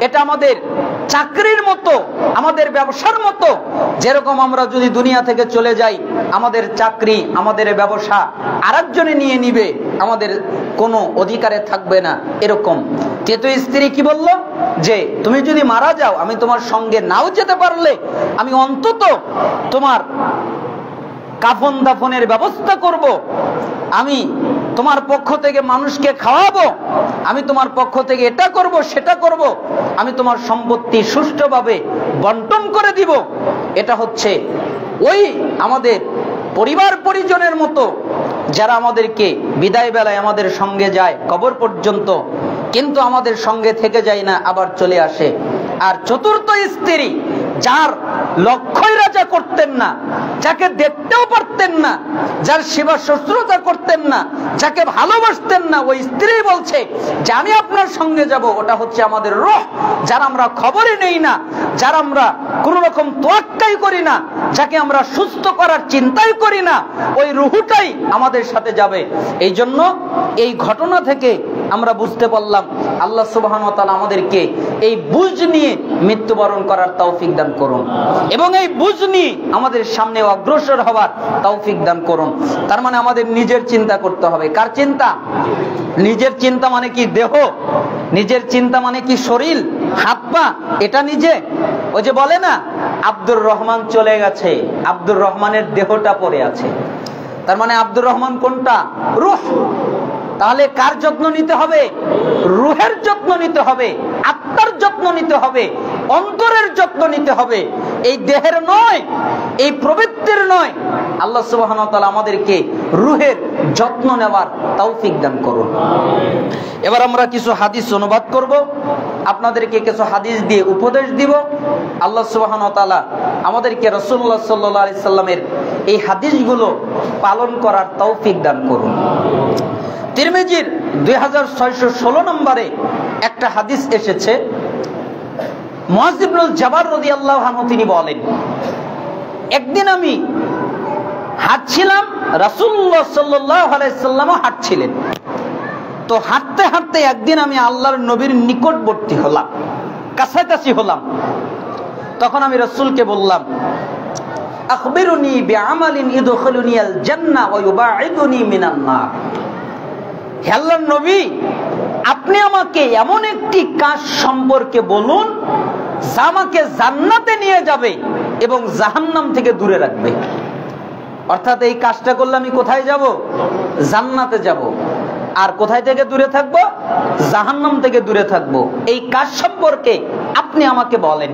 এটা আমাদের চাকরির মতো, আমাদের ব্যবসার মতো। যেরকম আমরা যদি দুনিয়া থেকে চলে যাই, আমাদের চাকরি, আমাদের ব্যবসা আরেকজনে নিয়ে নিবে, আমাদের কোনো অধিকারে থাকবে না, এরকম। তৃতীয় স্ত্রী কি বলল? যে তুমি যদি মারা যাও, আমি তোমার সঙ্গে নাও যেতে পারলে আমি অন্তত তোমার কাফন দাফনের ব্যবস্থা করব, আমি তোমার পক্ষ থেকে মানুষকে খাওয়াবো, আমি তোমার পক্ষ থেকে এটা করব সেটা করব, আমি তোমার সম্পত্তি সুষ্ঠুভাবে বন্টন করে দিব। এটা হচ্ছে ওই আমাদের পরিবার পরিজনের মতো, যারা আমাদেরকে বিদায় বেলায় আমাদের সঙ্গে যায় কবর পর্যন্ত, কিন্তু আমাদের সঙ্গে থেকে যায় না, আবার চলে আসে। আর চতুর্থ স্ত্রী, যার লক্ষ্যই রাজা করতেন না, যাকে দেখতেও পারতেন না, যার সেবা শুশ্রূষা করতেন না, যাকে ভালোবাসতেন না, ওই স্ত্রী বলছে যে আমি আপনার সঙ্গে যাব। ওটা হচ্ছে আমাদের রূহ, যার আমরা খবরই নেই না, যার আমরা কোন রকম তোয়াক্কাই করি না, যাকে আমরা সুস্থ করার চিন্তাই করি না, ওই রূহটাই আমাদের সাথে যাবে। এই জন্য এই ঘটনা থেকে আমরা বুঝতে পারলাম আল্লাহ সুবহানাহু ওয়া তাআলা আমাদেরকে এই বুঝ নিয়ে মৃত্যুবরণ করার তৌফিক দান করুন এবং এই বুঝ নিয়ে আমাদের সামনে অগ্রসর হওয়ার তৌফিক দান করুন। তার মানে আমাদের নিজের চিন্তা করতে হবে। কার চিন্তা? নিজের চিন্তা মানে কি দেহ, নিজের চিন্তা মানে কি শরীর, হাত পা, এটা নিজে? ওই যে বলে না আব্দুর রহমান চলে গেছে, আব্দুর রহমানের দেহটা পড়ে আছে। তার মানে আব্দুর রহমান কোনটা? রূহ। তাহলে কার যত্ন নিতে হবে? রূহের যত্ন নিতে হবে, আত্মার যত্ন নিতে হবে, অন্তরের যত্ন নিতে হবে, এই দেহের নয়, এই প্রবৃত্তির নয়। আল্লাহ সুবহানাহু ওয়া তাআলা আমাদেরকে রূহের যত্ন নেওয়ার তৌফিক দান করুন। এবার আমরা কিছু হাদিস অনুবাদ করব, আপনাদেরকে কিছু হাদিস দিয়ে উপদেশ দিব। আল্লাহ সুবহানাহু ওয়া তাআলা আমাদেরকে রাসূলুল্লাহ সাল্লাল্লাহু আলাইহি সাল্লামের এই হাদিসগুলো পালন করার তৌফিক দান করুন। তিরমিজির 2616 নম্বরে একটা হাদিস এসেছে। মুআয ইবনুল জাবাল রাদিয়াল্লাহু আনহু তিনি বলেন, একদিন আমি হাঁটছিলাম, রাসূলুল্লাহ সাল্লাল্লাহু আলাইহি সাল্লামও হাঁটছিলেন। তো হাঁটতে হাঁটতে একদিন আমি আল্লাহর নবীর নিকটবর্তী হলাম, কাছাকাছি হলাম। তখন আমি রাসূলকে বললাম, আখবিরুনি বিআমালিন ইদখুলুনি আল জান্নাহ ওয়া ইউবাঈদুনি মিনান নার। হে আল্লাহর নবী, আপনি আমাকে এমন একটি কাজ সম্পর্কে বলুন যা আমাকে জান্নাতে নিয়ে যাবে এবং জাহান্নাম থেকে দূরে রাখবে। অর্থাৎ এই কাজটা করলে আমি কোথায় যাব? জান্নাতে যাব। আর কোথায় থেকে দূরে থাকবো? জাহান্নাম থেকে দূরে থাকবো। এই কাজ সম্পর্কে আপনি আমাকে বলেন।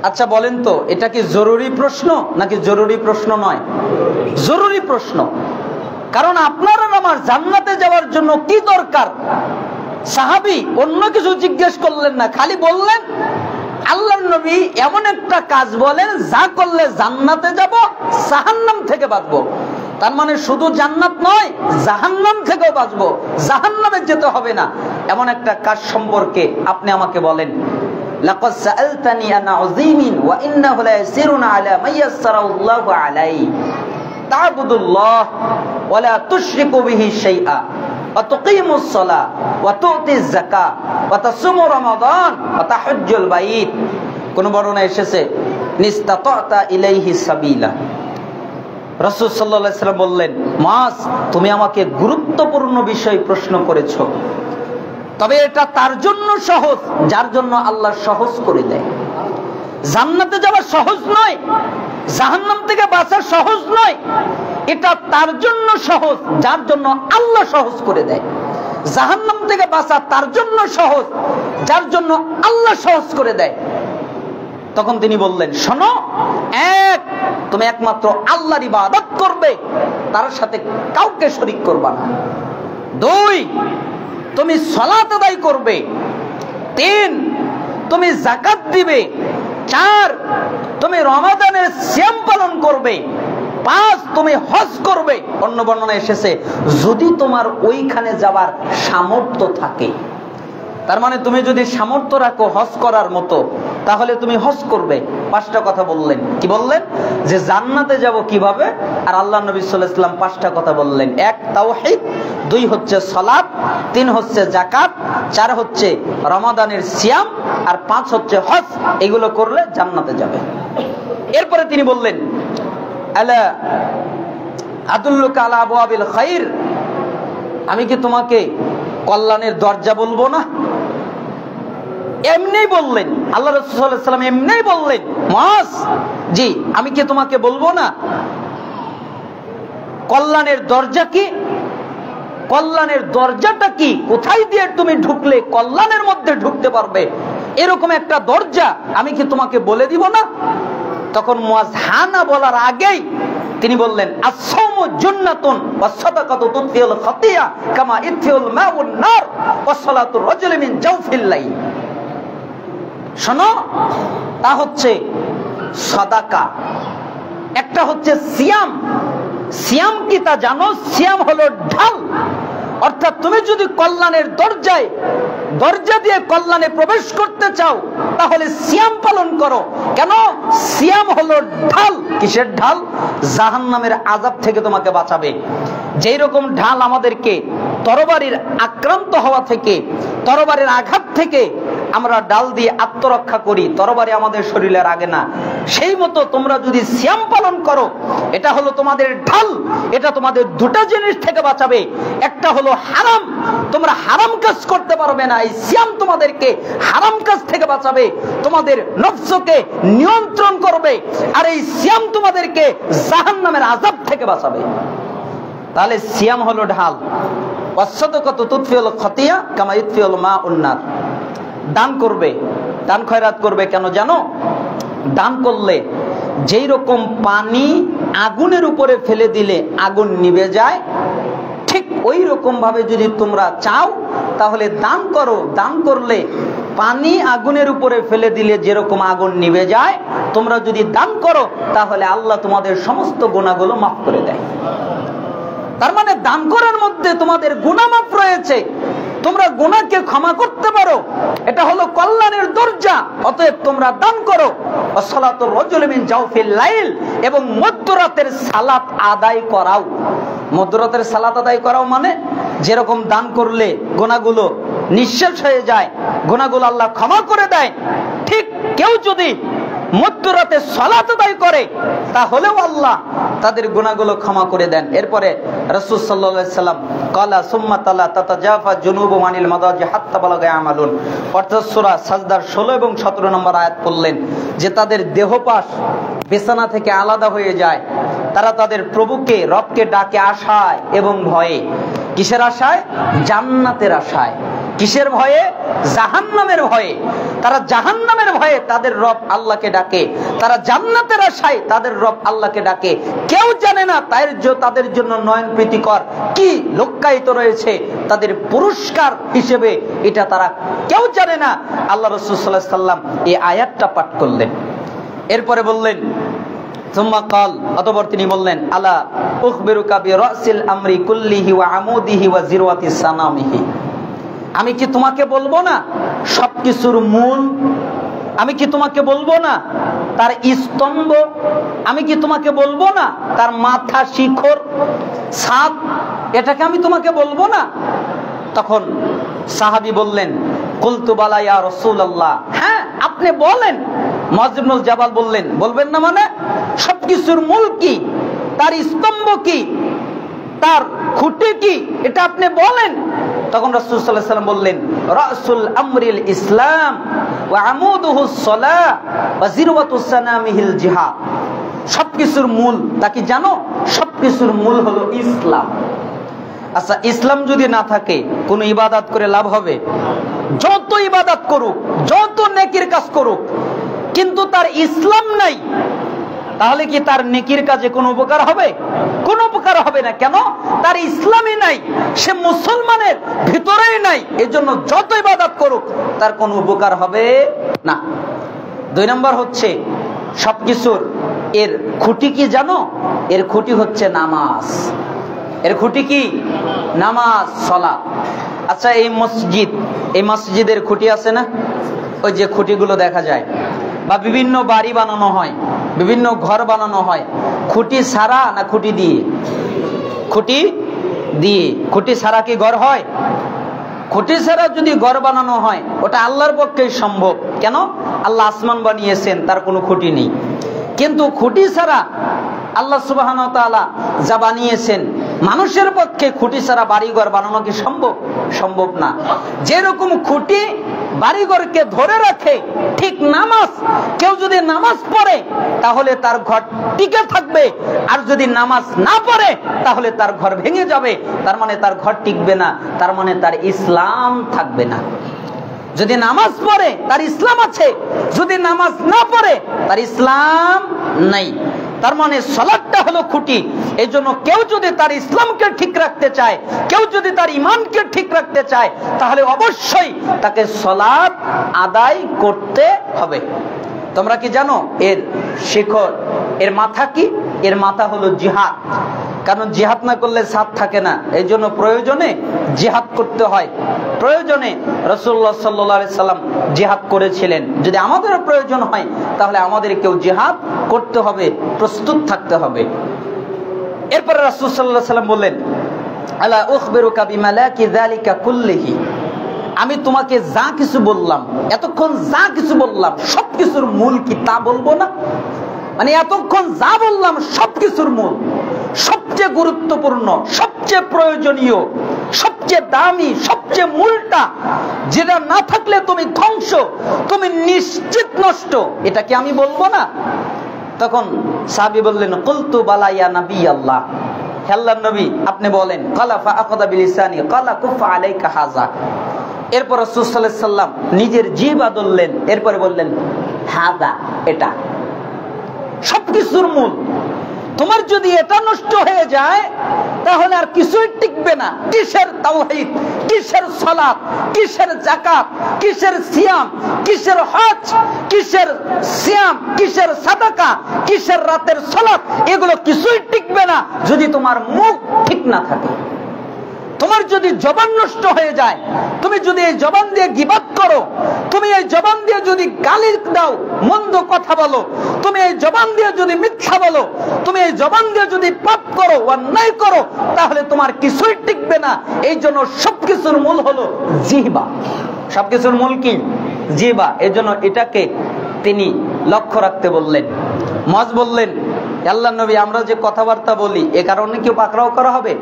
আচ্ছা বলেন তো, এটা কি জরুরি প্রশ্ন নাকি জরুরি প্রশ্ন নয়? জরুরি প্রশ্ন। কারণ আপনার আর আমার জান্নাতে যাওয়ার জন্য কি দরকার? সাহাবী অন্য কিছু জিজ্ঞেস করলেন না, খালি বললেন আল্লাহর নবী এমন একটা কাজ বলেন যা করলে জান্নাতে যাব, জাহান্নাম থেকে বাঁচবো। তার মানে শুধু জান্নাত নয়, জাহান্নাম থেকেও বাঁচবো, জাহান্নামে যেতে হবে না, এমন একটা কাজ সম্পর্কে আপনি আমাকে বলেন। লাকাদ সাআলতানি আন আযীমিন ওয়া ইন্নাহু লায়াসিরুন আলা মাইয়াসসারাল্লাহু আলাইহি তা'বুদুল্লাহ ওয়া লা তুশরিকু বিহি শাইআ ওয়া তুকিমুস সালাহ ওয়া তু'তিজ যাকাত ওয়া তাসুমু রমাদান ওয়া তাহজ্জুল বাইত। কোন বর্ণনা এসেছে নিস্তাতা ইলাইহি সাবিলা। রাসূল সাল্লাল্লাহু আলাইহি ওয়াসাল্লাম বললেন, মুআজ তুমি আমাকে গুরুত্বপূর্ণ বিষয় প্রশ্ন করেছো, তবে এটা তার জন্য সহজ যার জন্য আল্লাহ সহজ করে দেয়। জান্নাতে যাওয়া সহজ নয়, জাহান্নাম থেকে বাঁচা সহজ নয়, এটা তার জন্য সহজ যার জন্য আল্লাহ সহজ করে দেয়। জাহান্নাম থেকে বাঁচা তার জন্য সহজ যার জন্য আল্লাহ সহজ করে দেয়। তখন তিনি বললেন, শোনো, এক, তুমি একমাত্র আল্লাহর ইবাদত করবে, তার সাথে কাউকে শরীক করবে না। দুই, তুমি সালাত আদায় করবে। তিন, তুমি যাকাত দিবে। চার, তুমি রমাদানের সিয়াম পালন করবে। পাঁচ, তুমি হজ করবে। অন্য বর্ণনা এসেছে যদি তোমার ওইখানে যাবার সামর্থ্য থাকে। তার মানে তুমি যদি সামর্থ্য রাখো হজ করার মতো, তাহলে তুমি হজ করবে। পাঁচটা কথা বললেন। কি বললেন? যে জান্নাতে যাব কিভাবে, আর আল্লাহ নবী সাল্লাল্লাহু আলাইহি ওয়াসাল্লাম পাঁচটা কথা বললেন। এক, তাওহীদ। দুই হচ্ছে সালাত। তিন হচ্ছে যাকাত। চার হচ্ছে রমাদানের সিয়াম। আর পাঁচ হচ্ছে হজ। এগুলো করলে জান্নাতে যাবে। এরপরে তিনি বললেন, আলা আদুল্লুকা আলা আবওয়াবিল খাইর, আমি কি তোমাকে কল্যাণের দরজা বলবো না? এমনি বললেন আল্লাহ রাসূল সাল্লাল্লাহু আলাইহি ওয়াসাল্লাম, এমনি বললেন, মুআজ, জি আমি কি তোমাকে বলবো না কল্যাণের দরজা কি? কল্যাণের দরজাটা কি? কোথায় দিয়ে তুমি ঢুকলে কল্যাণের মধ্যে ঢুকতে পারবে, এরকম একটা দরজা আমি কি তোমাকে বলে দিব না? তখন মুআজ হ্যাঁ না বলার আগেই তিনি বললেন, আস-সাওমু জান্নাতুন ওয়াস সাদাকাতু তুতফিউল খাতিয়া কামা ইতফিউল মাউন নার ওয়াস সালাতু রাজুলি মিন জাওফিল লাইল। শোনো, তা হচ্ছে সাদাকা, একটা হচ্ছে সিয়াম। সিয়াম কি তা জানো? সিয়াম হলো ঢাল। অর্থাৎ তুমি যদি কল্যাণের দরজা দিয়ে কল্যাণে প্রবেশ করতে চাও তাহলে সিয়াম পালন করো। কেন? সিয়াম হলো ঢাল। কিসের ঢাল? জাহান্নামের আযাব থেকে তোমাকে বাঁচাবে। যেই রকম ঢাল আমাদেরকে তরবারির আক্রান্ত হওয়া থেকে, তরবারির আঘাত থেকে আমরা ডাল দিয়ে আত্মরক্ষা করি, তরবারি আমাদের শরীরে লাগে না, সেই মতো তোমরা যদি সিয়াম পালন করো, এটা হলো তোমাদের ঢাল। এটা তোমাদের দুটো জিনিস থেকে বাঁচাবে। একটা হলো হারাম, তোমরা হারাম কাজ করতে পারবে না, এই সিয়াম তোমাদেরকে হারাম কাজ থেকে বাঁচাবে, তোমাদের নফসকে নিয়ন্ত্রণ করবে। আর এই সিয়াম তোমাদেরকে জাহান্নামের আযাব থেকে বাঁচাবে। তাহলে সিয়াম হলো ঢাল। ওয়াসসাদাকাতু তুতফিউল খাতিয়া কামা ইতফিউল মাউন নার। দান করবে, দান খয়রাত করবে। কেন জানো? দান করলে যেই রকম পানি আগুনের উপরে ফেলে দিলে আগুন নিভে যায়, ঠিক ওই রকম ভাবে যদি তোমরা চাও তাহলে দান করো। দান করলে পানি আগুনের উপরে ফেলে দিলে যেরকম আগুন নিভে যায়, তোমরা যদি দান করো তাহলে আল্লাহ তোমাদের সমস্ত গুনাহগুলো মাফ করে দেয়। তার মানে দান করার মধ্যে তোমাদের গুনাহ মাফ রয়েছে, তোমরা গুনাহকে ক্ষমা করতে পারো। এটা হলো কল্যাণের দরজা। অতএব তোমরা দান করো। ওয়াসসালাতুর রাজুলি মিন জাওফিল লাইল, এবং মধ্যরাতের সালাত আদায় করাও। মধ্যরাতের সালাত আদায় করাও মানে যেরকম দান করলে গুনাহগুলো নিঃশেষ হয়ে যায়, গুনাহগুলো আল্লাহ ক্ষমা করে দেয়, ঠিক কেউ যদি মধ্যরাতে সালাত আদায় করে তাহলেও আল্লাহ তাদের গুনাহগুলো ক্ষমা করে দেন। এরপরে রাসূল সাল্লাল্লাহু আলাইহি সাল্লাম ক্বালা সুম্মা তালা তাতাজাফা জুনুবুহুম আনিল মাদাজি হাত্তা বালাগা আমালুন, অর্থাৎ সূরা সাজদার 16 এবং 17 নম্বর আয়াত পড়লেন যে তাদের দেহপাশ বিছানা থেকে আলাদা হয়ে যায়। তারা তাদের প্রভুকে, রবকে ডাকে আশায় এবং ভয়ে। কিসের আশায়? জান্নাতের আশায়। কিসের ভয়ে? জাহান্নামের ভয়ে। তারা জাহান্নামের ভয়ে তাদের রব আল্লাহকে ডাকে, তারা জান্নাতের আশায় তাদের রব আল্লাহকে ডাকে। কেউ জানে না তাদের জন্য নয়ন প্রীতিকর কি লুক্কায়িত রয়েছে, তাদের পুরস্কার হিসেবে এটা তারা কেউ জানে না। আল্লাহ রাসূল সাল্লাল্লাহু আলাইহি সাল্লাম এই আয়াতটা পাঠ করলেন। এরপরে বললেন সুম্মা ক্বাল, অতঃপর তিনি বললেন আলা উখবিরুকা বিরাসিল আমরি কুল্লিহি ওয়া আমুদিহি ওয়া জিরওয়াতিস সানামিহি, আমি কি তোমাকে বলবো না সবকিছুর মূল? আমি কি তোমাকে বলবো না তার স্তম্ভ? আমি কি তোমাকে বলবো না তার মাথা, শিখর, ছাদ? এটাকে আমি তোমাকে বলবো না? তখন সাহাবী বললেন কুলতু বালা ইয়া রাসূলুল্লাহ, হ্যাঁ আপনি বলেন। মুআয ইবনুল জাবাল বললেন, বলবেন না মানে? সবকিছুর মূল কি, তার স্তম্ভ কি, তার খুঁটি কি, এটা আপনি বলেন। তখন রাসূল সাল্লাল্লাহু আলাইহি ওয়াসাল্লাম বললেন রাসুল আমরিল ইসলাম ওয়া আমুদুহুস সালাহ ওয়া জিরওয়াতুস সানামিহিল জিহাদ। সবকিছুর মূল তা কি জানো? সবকিছুর মূল হলো ইসলাম। আচ্ছা, ইসলাম যদি না থাকে কোনো ইবাদত করে লাভ হবে? যত ইবাদত করুক, যত নেকির কাজ করুক, কিন্তু তার ইসলাম নাই, তাহলে কি তার নেকির কাজে কোনো উপকার হবে? কোনো উপকার হবে না। কেন? তার ইসলামই নাই, সে মুসলমানের ভিতরেই নাই। এজন্য যত ইবাদত করুক তার কোনো উপকার হবে না। 2 নম্বর হচ্ছে সবকিছুর এর খুঁটি কি জানো? এর খুঁটি হচ্ছে নামাজ। এর খুঁটি কি? নামাজ, সালাত। আচ্ছা, এই মসজিদের খুঁটি আছে না? ওই যে খুঁটিগুলো দেখা যায়, বা বিভিন্ন বাড়ি বানানো হয়, বিভিন্ন ঘর বানানো হয়, খুঁটি ছাড়া না খুঁটি দিয়ে? খুঁটি দিয়ে। খুঁটি ছাড়া কি ঘর হয়? খুঁটি ছাড়া যদি ঘর বানানো হয় ওটা আল্লাহর পক্ষেই সম্ভব। কেন? আল্লাহ আসমান বানিয়েছেন, তার কোনো খুঁটি নেই। কিন্তু খুঁটি ছাড়া আল্লাহ সুবহানাহু ওয়া তাআলা যা বানিয়েছেন, মানুষের পক্ষে খুঁটি ছাড়া বাড়িঘর বানানো কি সম্ভব? সম্ভব না। যেরকম খুঁটি বাড়িঘরকে ধরে রাখে, ঠিক নামাজ, কেউ যদি নামাজ পড়ে তাহলে তার ঘর টিকে থাকবে, আর যদি নামাজ না পড়ে তাহলে তার ঘর ভেঙে যাবে। তার মানে তার ঘর টিকবে না, তার মানে তার ইসলাম থাকবে না। যদি নামাজ পড়ে তার ইসলাম আছে, যদি নামাজ না পড়ে তার ইসলাম নাই। তার মানে সালাতটা হলো খুঁটি। এই জন্য কেউ যদি তার ইসলামকে ঠিক রাখতে চায়, কেউ যদি তার ঈমানকে ঠিক রাখতে চায়, তাহলে অবশ্যই তাকে সালাত আদায় করতে হবে। তোমরা কি জানো এর শিখর, এর মাথা কি? এর মাথা হলো জিহাদ। কারণ জিহাদ না করলে সাথ থাকে না, এই জন্য প্রয়োজনে জিহাদ করতে হয়। প্রয়োজনে রাসূলুল্লাহ সাল্লাল্লাহু আলাইহি সাল্লাম জিহাদ করেছিলেন। যদি আমাদের প্রয়োজন হয় তাহলে আমাদেরকেও জিহাদ করতে হবে, প্রস্তুত থাকতে হবে। এরপরে রাসূল সাল্লাল্লাহু আলাইহি সাল্লাম বললেন, আলা উখবিরুকা বিমালাকি যালিকা কুল্লিহি, আমি তোমাকে যা কিছু বললাম, এতক্ষণ যা কিছু বললাম সবকিছুর মূল কি তা বলবো না? মানে এতক্ষণ যা বললাম সবকিছুর মূল, সবচেয়ে গুরুত্বপূর্ণ, সবচেয়ে প্রয়োজনীয়, সবচেয়ে দামি, সবচেয়ে মূলটা, যেটা না থাকলে তুমি ধ্বংস, তুমি নিশ্চিত নষ্ট, এটা কি আমি বলবো না? তখন সাহাবী বললেন, কুলতু বালা ইয়া নবী আল্লাহ, হে আল্লাহর নবী আপনি বলেন। ক্বালা ফাআখাযা বিলিসানি ক্বালা কুফা আলাইকা হাযা। এরপর রাসূল সাল্লাল্লাহু আলাইহি সাল্লাম নিজের জিহ্বা ধরলেন, এরপরে বললেন হাযা, এটা সবকিছুর মূল। তোমার যদি এটা নষ্ট হয়ে যায় তাহলে আর কিছুই টিকবে না। কিসের তাওহীদ, কিসের সালাত, কিসের যাকাত, কিসের সিয়াম, কিসের হজ, কিসের সিয়াম, কিসের সাদাকা, কিসের রাতের সালাত, এগুলো কিছুই টিকবে না যদি তোমার মুখ ঠিক না থাকে। তোমার যদি জবান নষ্ট হয়ে যায়, তুমি যদি এই জবান দিয়ে গীবত করো, তুমি এই জবান দিয়ে যদি গালি দাও, মন্দ কথা বলো, তুমি এই জবান দিয়ে যদি মিথ্যা বলো, তুমি এই জবান দিয়ে যদি পাপ করো, অন্যায় করো, তাহলে তোমার কিছুই টিকবে না। এই জন্য সবকিছুর মূল হলো জিহ্বা। সবকিছুর মূল কি? জিহ্বা। এই জন্য এটাকে তিনি লক্ষ্য রাখতে বললেন। মুআজ বললেন, আল্লাহর নবী আমরা যে কথাবার্তা বলি এ কারণে কি পাকড়াও করা হবে?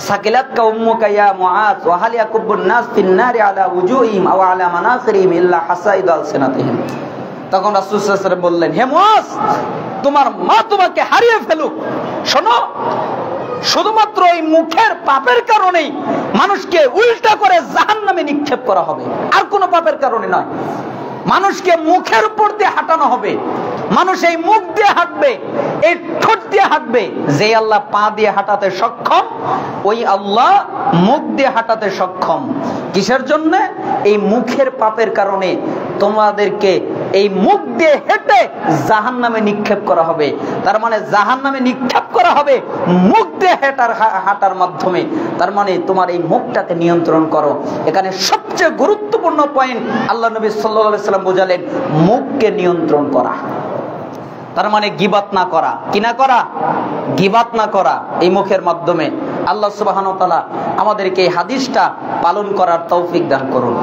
সাকিলাতকা উম্মুকা ইয়া মুআজ ওয়া হাল ইয়াকুবুন নাস ফিন নারি আলা উজুহিম আও আলা মানাখিরিহিম ইল্লা হাসাইদ আলসিনাতিহিম। তখন রাসূল সাল্লাল্লাহু আলাইহি ওয়াসাল্লাম বললেন, হে মুআজ, তোমার মা তোমাকে হারিয়ে ফেলুক, শোনো, শুধুমাত্র এই মুখের পাপের কারণেই মানুষকে উল্টা করে জাহান্নামে নিক্ষেপ করা হবে, আর কোনো পাপের কারণে নয়। মানুষকে মুখের উপর দিয়ে হাঁটানো হবে, মানুষ এই মুখ দিয়ে হাঁটবে, এই ঠোঁট দিয়ে হাঁটবে। যে আল্লাহ পা দিয়ে হাঁটাতে সক্ষম, ওই আল্লাহ মুখ দিয়ে হাঁটাতে সক্ষম। কিসের জন্য? এই মুখের পাপের কারণে তোমাদেরকে এই মুখ দিয়ে হেঁটে জাহান্নামে নিক্ষেপ করা হবে। তার মানে জাহান্নামে নিক্ষেপ করা হবে মুখ দিয়ে হাঁটার মাধ্যমে। তার মানে তোমার এই মুখটাকে নিয়ন্ত্রণ করো। এখানে সবচেয়ে গুরুত্বপূর্ণ পয়েন্ট আল্লাহ নবী সাল্লাল্লাহু আলাইহি সাল্লাম বোঝালেন, মুখকে নিয়ন্ত্রণ করা। তার মানে গীবত না করা। কি না করা? গীবত না করা এই মুখের মাধ্যমে। আল্লাহ সুবহানাহু ওয়া তাআলা আমাদেরকে এই হাদিসটা পালন করার তৌফিক দান করুন।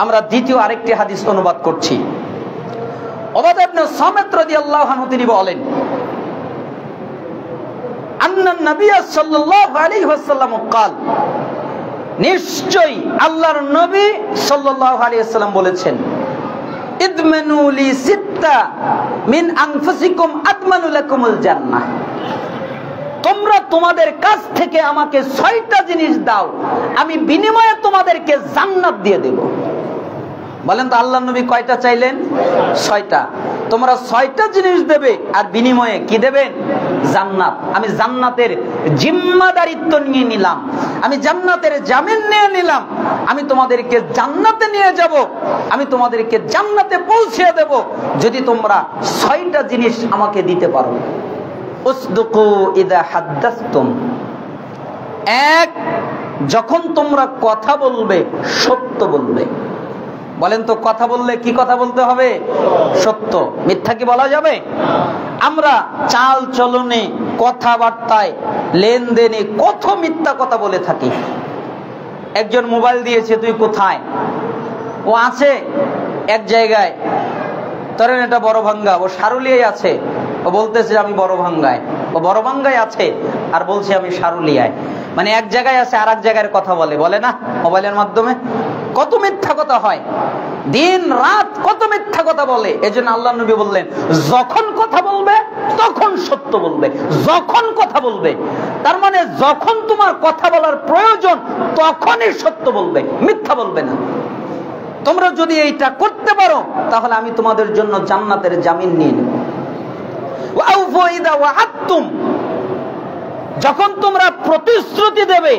আমরা দ্বিতীয় আরেকটি হাদিস অনুবাদ করছি। উবাদা ইবনে সামিত রাদিয়াল্লাহু আনহু তিনি বলেন, আন্না নবী সাল্লাল্লাহু আলাইহি ওয়াসাল্লাম قال, নিশ্চয়ই আল্লাহর নবী সাল্লাল্লাহু আলাইহি ওয়াসাল্লাম বলেছেন, ইদমানু লি সিত্তা মিন আনফুসিকুম আদমানু লাকুমুল জান্নাহ। তোমরা তোমাদের কাছ থেকে আমাকে 6টা জিনিস দাও, আমি বিনিময়ে তোমাদেরকে জান্নাত দিয়ে দেব। বলেন তো আল্লাহর নবী কয়টা চাইলেন? 6টা। তোমরা 6টা জিনিস দেবে আর বিনিময়ে কি দেবেন? জান্নাত। আমি জান্নাতের জিম্মাদারিত্ব নিয়ে নিলাম, আমি জান্নাতের জামিন নিয়ে নিলাম, আমি তোমাদেরকে জান্নাতে নিয়ে যাব, আমি তোমাদেরকে জান্নাতে পৌঁছে দেব যদি তোমরা 6টা জিনিস আমাকে দিতে পারো। উসদুকু ইদা হাদ্দাসতুম, এক, যখন তোমরা কথা বলবে সত্য বলবে। বলেন তো কথা বললে কি কথা বলতে হবে? সত্য। মিথ্যা কি বলা যাবে? আমরা চাল চলনে, কথাবার্তায়, লেনদেনে কত মিথ্যা কথা বলে থাকি। একজন মোবাইল দিয়েছে, তুই কোথায়? ও আছে এক জায়গায়, ধরেন এটা বড় ভাঙ্গা, ও সারুলিয়ায় আছে, ও বলতেছে আমি বড় ভাঙ্গায়, ও বড় ভাঙ্গায় আছে আর বলছে আমি সারুলিয়ায়। মানে এক জায়গায় আছে আর এক জায়গায় কথা বলে, বলে না মোবাইলের মাধ্যমে? কত মিথ্যা কথা হয়, দিন রাত কত মিথ্যা কথা বলে। এজন্য আল্লাহ নবী বললেন, যখন কথা বলবে তখন সত্য বলবে। যখন কথা বলবে, তার মানে যখন তোমার কথা বলার প্রয়োজন তখনই সত্য বলবে, মিথ্যা বলবে না। তোমরা যদি এইটা করতে পারো তাহলে আমি তোমাদের জন্য জান্নাতের জামিন নিয়ে নেব। ওয়াউফু ইদা ওয়াআদতুম, যখন তোমরা প্রতিশ্রুতি দেবে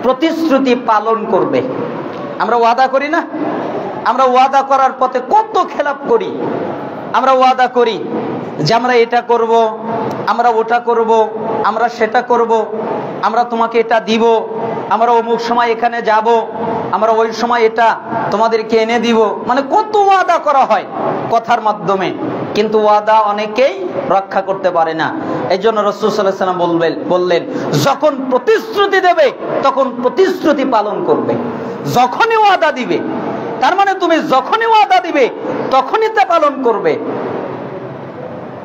প্রতিশ্রুতি পালন করবে। আমরা ওয়াদা করি না, আমরা ওয়াদা করার পথে কত খেলাপ করি। আমরা ওয়াদা করি যে আমরা এটা করব, আমরা ওটা করব, আমরা সেটা করব, আমরা তোমাকে এটা দিব, আমরা অমুক সময় এখানে যাব, আমরা ওই সময় এটা তোমাদেরকে এনে দিব। মানে কত ওয়াদা করা হয় কথার মাধ্যমে, কিন্তু ওয়াদা অনেকেই রক্ষা করতে পারে না। এই জন্য রাসূল সাল্লাল্লাহু আলাইহি ওয়াসাল্লাম বললেন, যখন প্রতিশ্রুতি দেবে তখন প্রতিশ্রুতি পালন করবে। যখনই ওয়াদা দিবে, তার মানে তুমি যখনই ওয়াদা দিবে তখনই তা পালন করবে।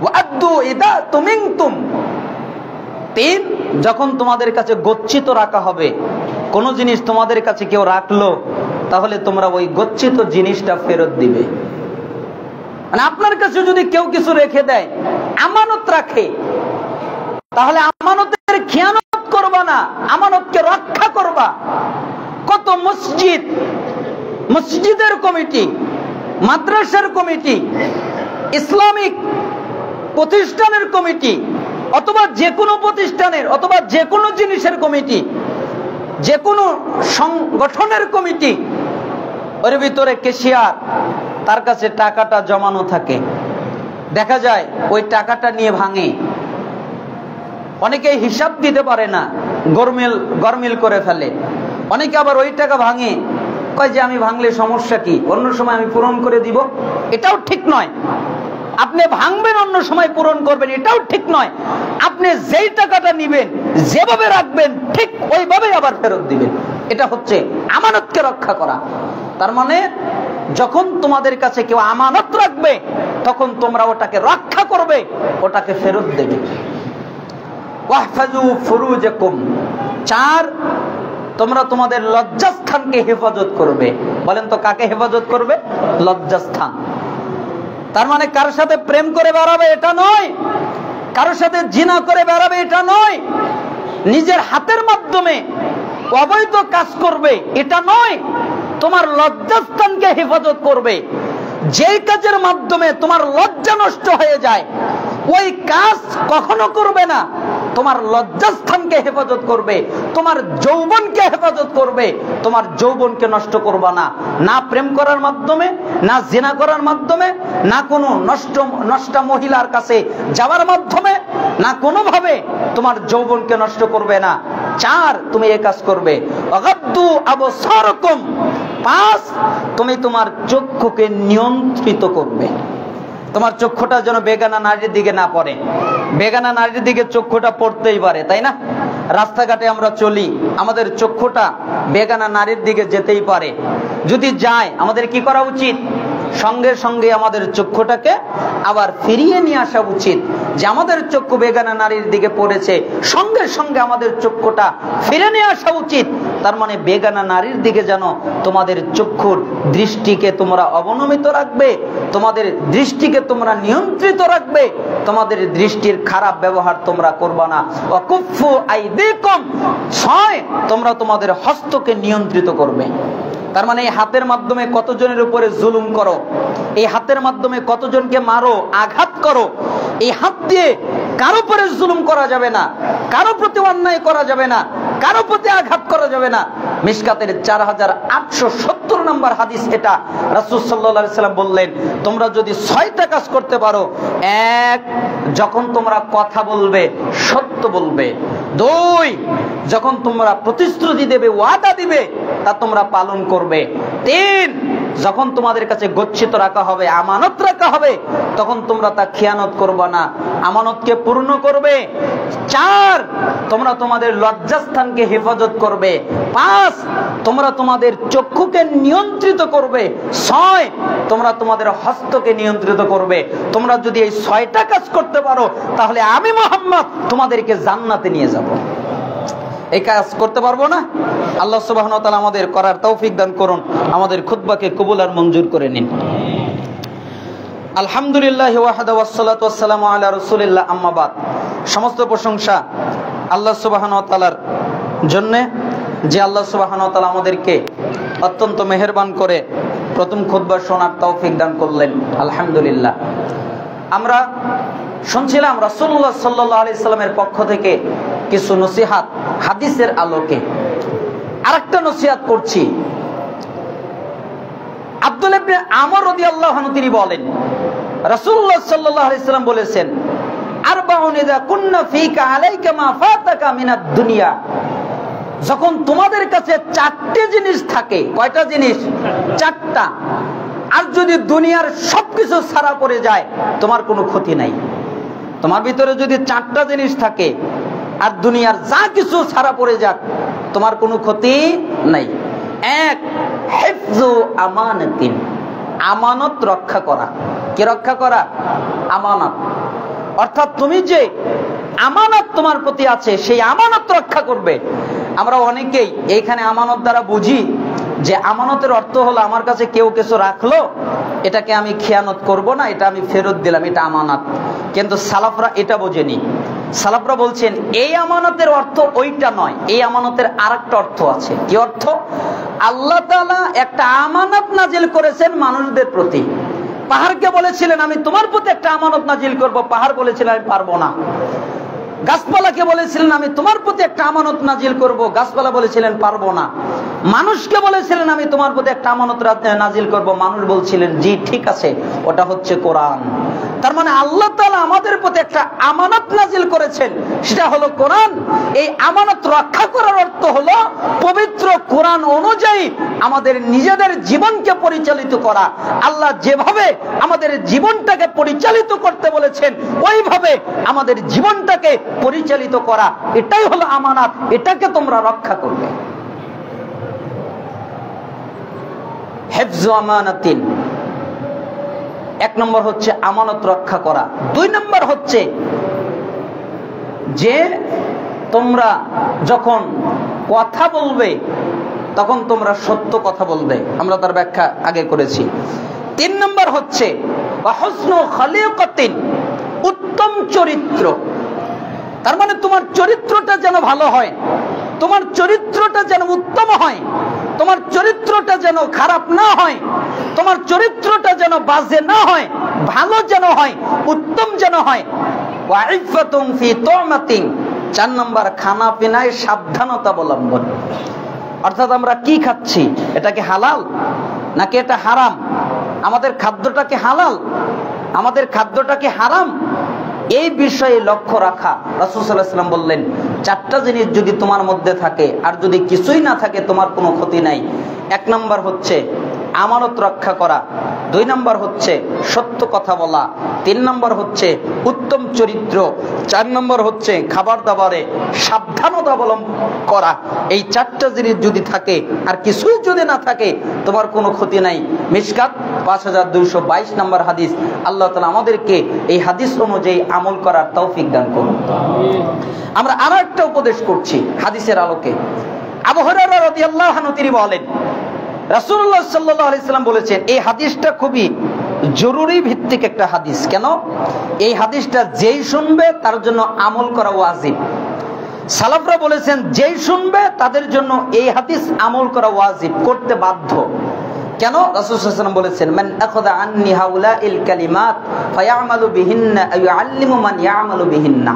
ওয়াদু ইদা তুমিনতুম, 3, যখন তোমাদের কাছে গচ্ছিত রাখা হবে, কোন জিনিস তোমাদের কাছে কেউ রাখলো, তাহলে তোমরা ওই গচ্ছিত জিনিসটা ফেরত দিবে। মানে আপনার কাছে যদি কেউ কিছু রেখে দেয়, আমানত রাখে, তাহলে আমানতের খেয়ানত করবা না, আমানতকে রক্ষা করবা। কত মসজিদের কমিটি, মাদ্রাসার কমিটি, ইসলামিক প্রতিষ্ঠানের কমিটি, অথবা যে কোনো প্রতিষ্ঠানের অথবা যে কোনো জিনিসের কমিটি, যে কোনো সংগঠনের কমিটি, ওর ভিতরে ক্যাশিয়ার, তার কাছে টাকাটা জমানো থাকে। দেখা যায় ওই টাকাটা নিয়ে ভাঙে। অনেকে হিসাব দিতে পারে না, গরমিল করে ফেলে। অনেকে আবার ওই টাকা ভাঙে, কয় যে আমি ভাঙলে সমস্যা কি, অন্য সময় আমি পূরণ করে দিব। এটাও ঠিক নয়। আপনি ভাঙবেন, অন্য সময় পূরণ করবেন, এটাও ঠিক নয়। আপনি যেই টাকাটা নিবেন, যেভাবে রাখবেন, ঠিক ওইভাবেই আবার ফেরত দিবেন। এটা হচ্ছে আমানতকে রক্ষা করা। তার মানে যখন তোমাদের কাছে কেউ আমানত রাখবে, তখন তোমরা ওটাকে রক্ষা করবে, ওটাকে ফেরত দেবে। ওয়াহফাজু ফুরুজাকুম, 4, তোমরা তোমাদের লজ্জাস্থানকে হেফাজত করবে। বলেন তো কাকে হেফাজত করবে? লজ্জাস্থান। তার মানে কারোর সাথে প্রেম করে বেড়াবে এটা নয়, কারোর সাথে জিনা করে বেড়াবে এটা নয়, নিজের হাতের মাধ্যমে অবৈধ কাজ করবে এটা নয়। তোমার লজ্জাস্থানকে হেফাজত করবে। যেই কাজের মাধ্যমে তোমার লজ্জা নষ্ট হয়ে যায়, ওই কাজ কখনো করবে না। তোমার লজ্জাস্থানকে হেফাজত করবে, তোমার যৌবনকে হেফাজত করবে। তোমার যৌবনকে নষ্ট করবা না, না প্রেম করার মাধ্যমে, না জিনা করার মাধ্যমে, না কোনো নষ্ট মহিলার কাছে যাওয়ার মাধ্যমে, না কোনোভাবে তোমার যৌবনকে নষ্ট করবে না। 4, তুমি এই কাজ করবে। ওয়াগাদ্দু আবসারাকুম, 5, তুমি তোমার চক্ষুকে নিয়ন্ত্রিত করবে। তোমার চক্ষুটা যেন বেগানা নারীর দিকে না পড়ে। বেগানা নারীর দিকে চক্ষুটা পড়তেই পারে, তাই না? রাস্তাঘাটে আমরা চলি, আমাদের চক্ষুটা বেগানা নারীর দিকে যেতেই পারে। যদি যায়, আমাদের কি করা উচিত? সঙ্গে সঙ্গে আমাদের চক্ষুটাকে আবার ফিরিয়ে নিয়ে আসা উচিত। যে আমাদের চক্ষু বেগানা নারীর দিকে পড়েছে, সঙ্গে সঙ্গে আমাদের চক্ষুটা ফিরে নিয়ে আসা উচিত। তার মানে বেগানা নারীর দিকে যেন তোমাদের চক্ষুর দৃষ্টিকে তোমরা অবনমিত রাখবে, তোমাদের দৃষ্টিকে তোমরা নিয়ন্ত্রিত রাখবে, তোমাদের দৃষ্টির খারাপ ব্যবহার তোমরা করবা না। ওয়াকুফু আইদিকুম, 6, তোমরা তোমাদের হস্তকে নিয়ন্ত্রিত করবে। তার মানে এই হাতের মাধ্যমে কতজনের উপরে জুলুম করো, এই হাতের মাধ্যমে কতজনকে মারো, আঘাত করো। এই হাত দিয়ে কারো উপরে জুলুম করা যাবে না, কারো প্রতি অন্যায় করা যাবে না, কারো প্রতি আঘাত করা যাবে না। মিশকাতের 4870 নম্বর হাদিস এটা। রাসূল সাল্লাল্লাহু আলাইহি সাল্লাম বললেন, তোমরা যদি 6টা কাজ করতে পারো, 1, যখন তোমরা কথা বলবে সত্য বলবে। 2, যখন তোমরা প্রতিশ্রুতি দেবে, ওয়াদা দিবে, তা তোমরা পালন করবে। 3, যখন তোমাদের কাছে গচ্ছিত রাখা হবে, আমানত রাখা হবে, তখন তোমরা তা খেয়ানত করবে না, আমানতকে পূর্ণ করবে। 4, তোমরা তোমাদের লজ্জাস্থানকে হেফাজত করবে। 5, তোমরা তোমাদের চক্ষুকে নিয়ন্ত্রিত করবে। 6, তোমরা তোমাদের হস্তকে নিয়ন্ত্রিত করবে। তোমরা যদি এই 6টা কাজ করতে পারো, তাহলে আমি মুহাম্মদ তোমাদেরকে জান্নাতে নিয়ে যাব। এই কাজ করতে পারবো না? আল্লাহ সুবহানাহু ওয়া তাআলা আমাদের করার তৌফিক দান করুন, আমাদের খুতবাকে কবুল আর মঞ্জুর করে নিন। আলহামদুলিল্লাহি ওয়াহদা ওয়াসসালাতু ওয়াসসালামু আলা রাসূলিল্লাহ, আম্মা বাদ। সমস্ত প্রশংসা আল্লাহ সুবহানাহু ওয়া তাআলার জন্য, যে আল্লাহ সুবহানাহু ওয়া তাআলা আমাদেরকে অত্যন্ত মেহেরবান করে প্রথম খুতবা শোনার তৌফিক দান করলেন। আলহামদুলিল্লাহ। আমরা শুনছিলাম রাসূলুল্লাহ সাল্লাল্লাহু আলাইহি সাল্লামের পক্ষ থেকে কিছু নসিহত হাদিসের আলোকে। আরেকটা নসিহত করছি, আব্দুল্লাহ ইবনে আমর রাদিয়াল্লাহু আনহু তিনি বলেন, রাসূলুল্লাহ সাল্লাল্লাহু আলাইহি সাল্লাম বলেছেন, আরবাউন ইযা কুন্না ফীকা আলাইকা মা ফাতাকা মিনাদ দুনিয়া। যখন তোমাদের কাছে চারটি জিনিস থাকে, কয়টা জিনিস? চারটা। আর যদি দুনিয়ার সবকিছু ছাড়া পড়ে যায় তোমার কোনো ক্ষতি নাই। তোমার ভিতরে যদি চারটা জিনিস থাকে আর দুনিয়ার যা কিছু ছাড়া পড়ে যাক তোমার কোনো ক্ষতি নাই। এক, হিফযু আমানাতিন, আমানত রক্ষা করা। কি রক্ষা করা? আমানত। অর্থাৎ তুমি যে আমানত তোমার প্রতি আছে সেই আমানত রক্ষা করবে। আমরা অনেকেই এইখানে আমানত দ্বারা বুঝি যে আমানতের অর্থ হলো আমার কাছে কেউ কিছু রাখলো, এটাকে আমি খেয়ানত করব না, এটা আমি ফেরত দিলাম, এটা আমানত। কিন্তু সালাফরা এটা বোঝেনি। সালাফরা বলছেন এই আমানতের অর্থ ওইটা নয়, এই আমানতের আরেকটা অর্থ আছে। কি অর্থ? আল্লাহ তাআলা একটা আমানত নাজিল করেছেন মানুষদের প্রতি। পাহাড়কে বলেছিলেন আমি তোমার প্রতি একটা আমানত নাজিল করব, পাহাড় বলেছিলেন আমি পারবো না। গাছপালাকে বলেছিলেন আমি তোমার প্রতি একটা আমানত নাজিল করব, গাছপালা বলেছিলেন পারবো না। মানুষকে বলেছিলেন আমি তোমার প্রতি একটা আমানত নাজিল করব, মানুষ বলছিলেন জি ঠিক আছে, ওটা হচ্ছে কোরআন। তার মানে আল্লাহ তাআলা আমাদের প্রতি একটা আমানত নাজিল করেছেন, সেটা হলো কোরআন। এই আমানত রক্ষা করার অর্থ হলো পবিত্র কোরআন অনুযায়ী আমাদের নিজেদের জীবনকে পরিচালিত করা। আল্লাহ যেভাবে আমাদের জীবনটাকে পরিচালিত করতে বলেছেন ওইভাবে আমাদের জীবনটাকে পরিচালিত করা, এটাই হলো আমানত। এটাকে তোমরা রক্ষা করবে। হিফযু আমানাতিন, এক নম্বর হচ্ছে আমানত রক্ষা করা। দুই নম্বর হচ্ছে যে তোমরা যখন কথা বলবে তখন তোমরা সত্য কথা বলবে, আমরা তার ব্যাখ্যা আগে করেছি। তিন নম্বর হচ্ছে হুসনু খালিকাতিন, উত্তম চরিত্র। তার মানে তোমার চরিত্রটা যেন ভালো হয়, তোমার চরিত্রটা যেন উত্তম হয়, তোমার চরিত্রটা যেন খারাপ না হয়, তোমার চরিত্রটা যেন বাজে না হয়, ভালো যেন হয়, উত্তম যেন হয়। ওয়া ইফাতুন ফি তুমাতিন, 4 নম্বর খানা পিনায় সাবধানতা অবলম্বন। অর্থাৎ আমরা কি খাচ্ছি, এটা কি হালাল নাকি এটা হারাম? আমাদের খাদ্যটা কি হালাল, আমাদের খাদ্যটা কি হারাম? এই বিষয়ে লক্ষ্য রাখা। রাসূল সাল্লাল্লাহু আলাইহি ওয়াসাল্লাম বললেন 4টা জিনিস যদি তোমার মধ্যে থাকে আর যদি কিছুই না থাকে তোমার কোনো ক্ষতি নাই। 1 নম্বর হচ্ছে আমানত রক্ষা করা, 2 নম্বর হচ্ছে সত্য কথা বলা, 3 নম্বর হচ্ছে উত্তম চরিত্র, 4 নম্বর হচ্ছে খাবার দাবারে সাবধানতা অবলম্বন করা। এই 4টা জিনিস যদি থাকে আর কিছুই যদি না থাকে তোমার কোনো ক্ষতি নাই। মিশকাত 5222 নম্বর হাদিস। আল্লাহ তাআলা আমাদেরকে এই হাদিস অনুযায়ী আমল করার তৌফিক দান করুন। আমরা আরো একটা উপদেশ করছি হাদিসের আলোকে। আবু হুরায়রা রাদিয়াল্লাহু আনহু তিনি বলেন, রাসূলুল্লাহ সাল্লাল্লাহু আলাইহি সাল্লাম বলেছেন, এই হাদিসটা খুবই জরুরি ভিত্তিক একটা হাদিস। কেন? এই হাদিসটা যেই শুনবে তার জন্য আমল করা ওয়াজিব। সালাফরা বলেছেন যেই শুনবে তাদের জন্য এই হাদিস আমল করা ওয়াজিব, করতে বাধ্য। কেন? রাসূল সাল্লাল্লাহু আলাইহি ওয়াসাল্লাম বলেছেন, মান আখাযা আন্নি হাউলাইল কালিমাত ফায়ামালু বিহিন্না আও ইউআল্লিমু মান ইয়ামালু বিহিন্না।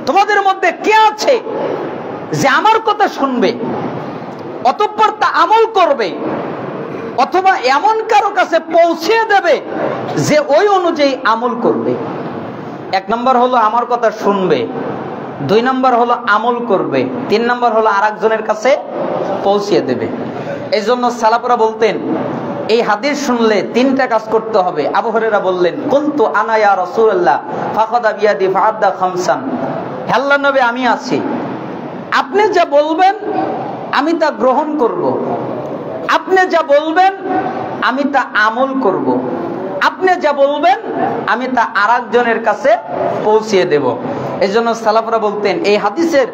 তোমাদের মধ্যে কে আছে যে আমার কথা শুনবে অতঃপর তা আমল করবে, অথবা এমন কারো কাছে পৌঁছে দেবে যে ওই অনুযায়ী আমল করবে। 1 নম্বর হলো আমার কথা শুনবে, 2 নম্বর হলো আমল করবে, 3 নম্বর হলো আরেকজনের কাছে পৌঁছে দেবে। এই জন্য সালাফরা বলতেন এই হাদিস শুনলে 3টা কাজ করতে হবে। আবু হুরায়রা বললেন, কুনতু আনা ইয়া রাসূলুল্লাহ ফাখাদা বিয়াদি ফাআদ্দা খামসান। হে আল্লাহর নবী আমি আছি, আপনি যা বলবেন আমি তা গ্রহণ করব, আপনি যা বলবেন আমি তা আমল করব, আপনি যা বলবেন আমি তা আরেকজনের কাছে পৌঁছিয়ে দেব। এই জন্য সালাফরা বলতেন এই হাদিসের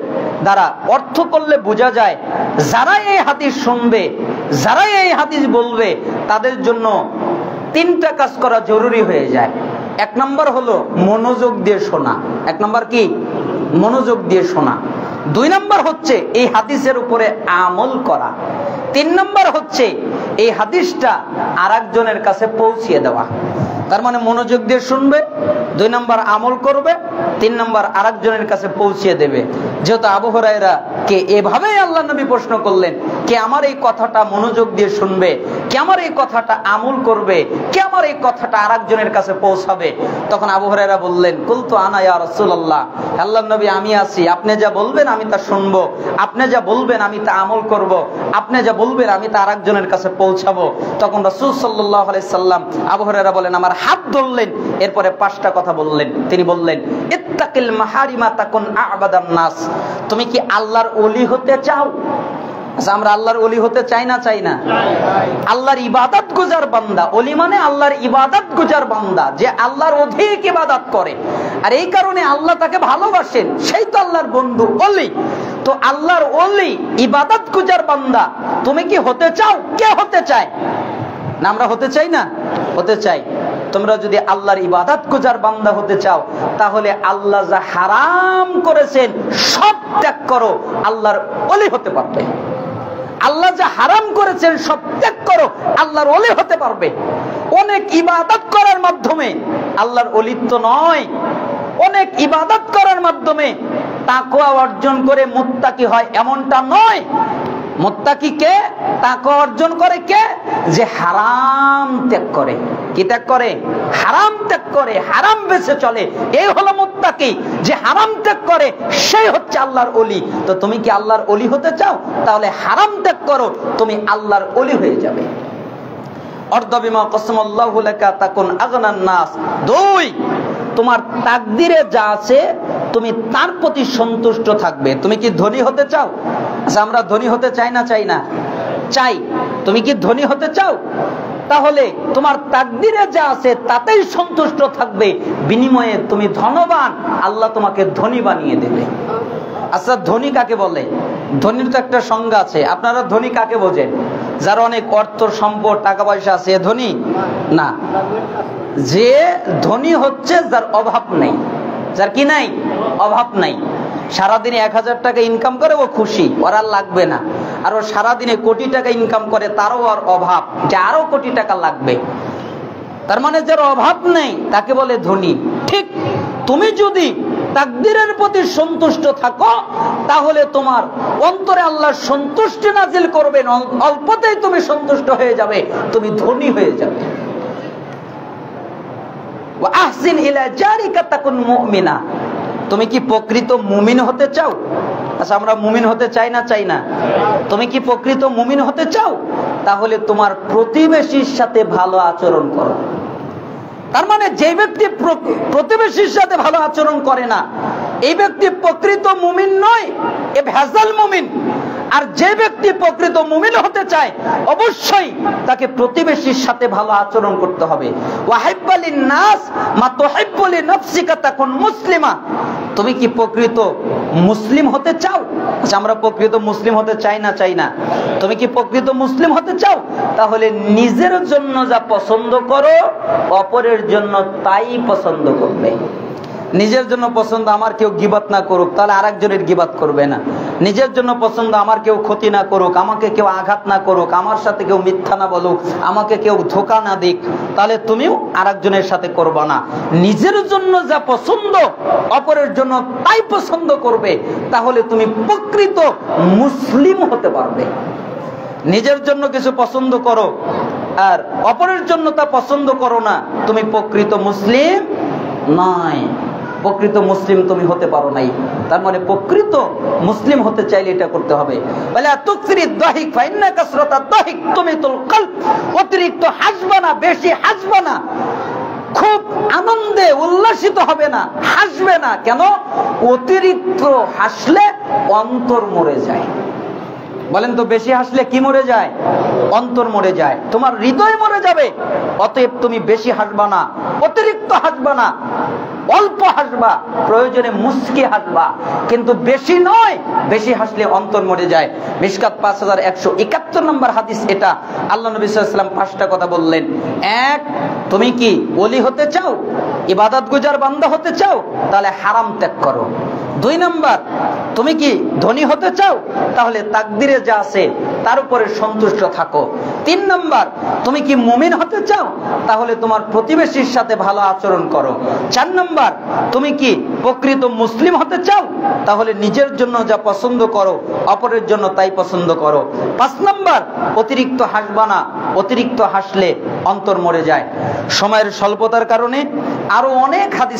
দ্বারা অর্থ করলে বোঝা যায় যারা এই হাদিস শুনবে, যারা এই হাদিস বলবে তাদের জন্য 3টা কাজ করা জরুরি হয়ে যায়। 1 নম্বর হলো মনোযোগ দিয়ে শোনা। 1 নম্বর কি? মনোযোগ দিয়ে শোনা। 2 নম্বর হচ্ছে এই হাদিসের উপরে আমল করা। 3 নম্বর হচ্ছে এই হাদিসটা আরেকজনের কাছে পৌঁছিয়ে দেওয়া। তার মানে মনোযোগ দিয়ে শুনবে, 2 নম্বর আমল করবে, 3 নম্বর আরেকজনের কাছে পৌঁছিয়ে দেবে। যেহেতু আবু হুরায়রা কে এভাবেই আল্লাহ নবী প্রশ্ন করলেন, কে আমার এই কথাটা মনোযোগ দিয়ে শুনবে, কে আমার এই কথাটা আমল করবে, কে আমার এই কথাটা আরেকজনের কাছে পৌঁছাবে, তখন আবু হুরায়রা বললেন, কুলতু আনা ইয়া রাসূলুল্লাহ, আল্লাহর নবী আমি আছি, আপনি যা বলবেন আমি তা শুনবো, আপনি যা বলবেন আমি তা আমল করব, আপনি যা বলবেন আমি তা আরেকজনের কাছে পৌঁছাবো। তখন রাসূল সাল্লাল্লাহু আলাইহি সাল্লাম আবু হুরায়রা বলেন, আমার হাত ধরলেন, এরপরে 5টা কথা বললেন। তিনি বললেন, ইত্তাকিল মাহারিমা তাকুন আ'বাদান নাস। তুমি কি আল্লাহর ওলি হতে চাও? আচ্ছা, আমরা আল্লাহর ওলি হতে চাই না? চাই না? আল্লাহর ইবাদত গুজার বান্দা। ওলি মানে আল্লাহর ইবাদত গুজার বান্দা, যে আল্লাহর অধিক ইবাদত করে, আর এই কারণে আল্লাহ তাকে ভালোবাসেন, সেই তো আল্লাহর বন্ধু ওলি। তো আল্লাহর ওলি ইবাদত গুজার বান্দা তুমি কি হতে চাও? কে হতে চায় না? আমরা হতে চাই না? হতে চাই। তোমরা যদি আল্লাহর ইবাদত গুজার বান্দা হতে চাও, তাহলে আল্লাহ যা হারাম করেছেন সব ত্যাগ করো, আল্লাহর ওলি হতে পারবে। আল্লাহ যা হারাম করেছেন সব ত্যাগ করো, আল্লাহর ওলি হতে পারবে। অনেক ইবাদত করার মাধ্যমে আল্লাহর ওলিত্ব নয়, অনেক ইবাদত করার মাধ্যমে তাকওয়া অর্জন করে মুত্তাকি হয় এমনটা নয়। মুত্তাকি কে? তাকওয়া অর্জন করে কে? যে হারাম ত্যাগ করে। কি ত্যাগ করে? হারাম ত্যাগ করে, হারাম বেঁচে চলে, এই হলো মুত্তাকি। যে হারাম ত্যাগ করে সেই হচ্ছে আল্লাহর ওলি। তো তুমি কি আল্লাহর ওলি হতে চাও? তাহলে হারাম ত্যাগ করো, তুমি আল্লাহর ওলি হয়ে যাবে। অর্দা বিমা কসমাল্লাহু লাকা তাকুন আগনান নাস। 2, তোমার তাকদিরে যা আছে তুমি তার প্রতি সন্তুষ্ট থাকবে। তুমি কি ধনী হতে চাও? আচ্ছা, আমরা ধনী হতে চাই না? চাই না? চাই। তুমি কি ধনী হতে চাও? তাহলে তোমার তাকদিরে যা আছে তাতেই সন্তুষ্ট থাকবে, বিনিময়ে তুমি ধনবান, আল্লাহ তোমাকে ধনী বানিয়ে দেবে। আচ্ছা, ধনী কাকে বলে? ধনীর তো একটা সংজ্ঞা আছে। আপনারা ধনী কাকে বোঝেন? যার অনেক অর্থ সম্পদ টাকা পয়সা আছে ধনী না। যে ধনী হচ্ছে যার অভাব নেই, যার কি নাই? অভাব নাই। সারাদিনে 1000 টাকা ইনকাম করে ও খুশি, ওর আর লাগবে না। আর ও সারাদিনে কোটি টাকা ইনকাম করে, তারও আর অভাব, যে আরো কোটি টাকা লাগবে। তার মানে যার অভাব নেই তাকে বলে ধনী। ঠিক তুমি যদি তাকদীরের প্রতি সন্তুষ্ট থাকো, তাহলে তোমার অন্তরে আল্লাহ সন্তুষ্টি নাজিল করবেন, অল্পতেই তুমি সন্তুষ্ট হয়ে যাবে, তুমি ধনী হয়ে যাবে। ওয়া আহসিন ইলা জারিকা তাকুন মুমিনা। তুমি কি প্রকৃত মুমিন হতে চাও? আচ্ছা, আমরা মুমিন হতে চাই না? চাই না? তুমি কি প্রকৃত মুমিন হতে চাও? তাহলে তোমার প্রতিবেশীর সাথে ভালো আচরণ করো। তার মানে যে ব্যক্তি প্রতিবেশীর সাথে ভালো আচরণ করে না, এই ব্যক্তি প্রকৃত মুমিন নয়, এ ভেজাল মুমিন। আর যে ব্যক্তি প্রকৃত মুমিন হতে চায়, অবশ্যই তাকে প্রতিবেশীর সাথে ভালো আচরণ করতে হবে। ওয়াহিব্বালিন নাস মা তুহিব্বু লিনাফসিকা তাকুন মুসলিমা। তুমি কি প্রকৃত মুসলিম হতে চাও? আচ্ছা, আমরা প্রকৃত মুসলিম হতে চাই না? চাই না? তুমি কি প্রকৃত মুসলিম হতে চাও? তাহলে নিজের জন্য যা পছন্দ করো, অপরের জন্য তাই পছন্দ করবে। নিজের জন্য পছন্দ আমার কেউ গিবত না করুক, তাহলে আরেকজনের গিবত করবে না। নিজের জন্য পছন্দ আমার কেউ ক্ষতি না করুক, আমাকে কেউ আঘাত না করুক, আমার সাথে কেউ মিথ্যা না বলুক, আমাকে কেউ ধোঁকা না দিক, তাহলে তুমিও আরেকজনের সাথে করবে না। নিজের জন্য যা পছন্দ অপরের জন্য তাই পছন্দ করবে, তাহলে তুমি প্রকৃত মুসলিম হতে পারবে। নিজের জন্য কিছু পছন্দ করো আর অপরের জন্য তা পছন্দ করো না, তুমি প্রকৃত মুসলিম নয়, প্রকৃত মুসলিম তুমি হতে পারো নাই। তার মানে প্রকৃত মুসলিম হতে চাইলে এটা করতে হবে। বলে তুকসিরিদ দাহিক ফাইন্না কাসরাতাদ দাহিক তুমিতুল কলব। অতিরিক্ত হাসবা না, বেশি হাসবা না, খুব আনন্দে উল্লাসিত হবে না, হাসবে না। কেন? অতিরিক্ত হাসলে অন্তর মরে যায়। বলেন তো, বেশি হাসলে কি মরে যায়? অন্তর মরে যায়, তোমার হৃদয় মরে যাবে। অতএব তুমি বেশি হাসবা না, অতিরিক্ত হাসবা না, অল্প হাসবা, প্রয়োজনে মুস্কি হাসবা, কিন্তু বেশি নয়। বেশি হাসলে অন্তর মরে যায়। মিশকাত 5171 নম্বর হাদিস এটা। আল্লাহ নবী সাল্লাল্লাহু আলাইহি ওয়াসাল্লাম 5টা কথা বললেন। 1, তুমি কি ওলি হতে চাও, ইবাদত গুজার বান্দা হতে চাও, তাহলে হারাম ত্যাগ করো। 2 নাম্বার, তুমি কি ধনী হতে চাও, তাহলে তাকদিরে যা আছে তার উপরে সন্তুষ্ট থাকো। 3 নাম্বার, তুমি কি মুমিন হতে চাও, তাহলে তোমার প্রতিবেশীর সাথে ভালো আচরণ করো। 4 নাম্বার, তুমি কি প্রকৃত মুসলিম হতে চাও, তাহলে নিজের জন্য যা পছন্দ করো অপরের জন্য তাই পছন্দ করো। 5 নাম্বার, অতিরিক্ত হাসবা না, অতিরিক্ত হাসলে অন্তর মরে যায়। সময়ের স্বল্পতার কারণে আরো অনেক হাদিস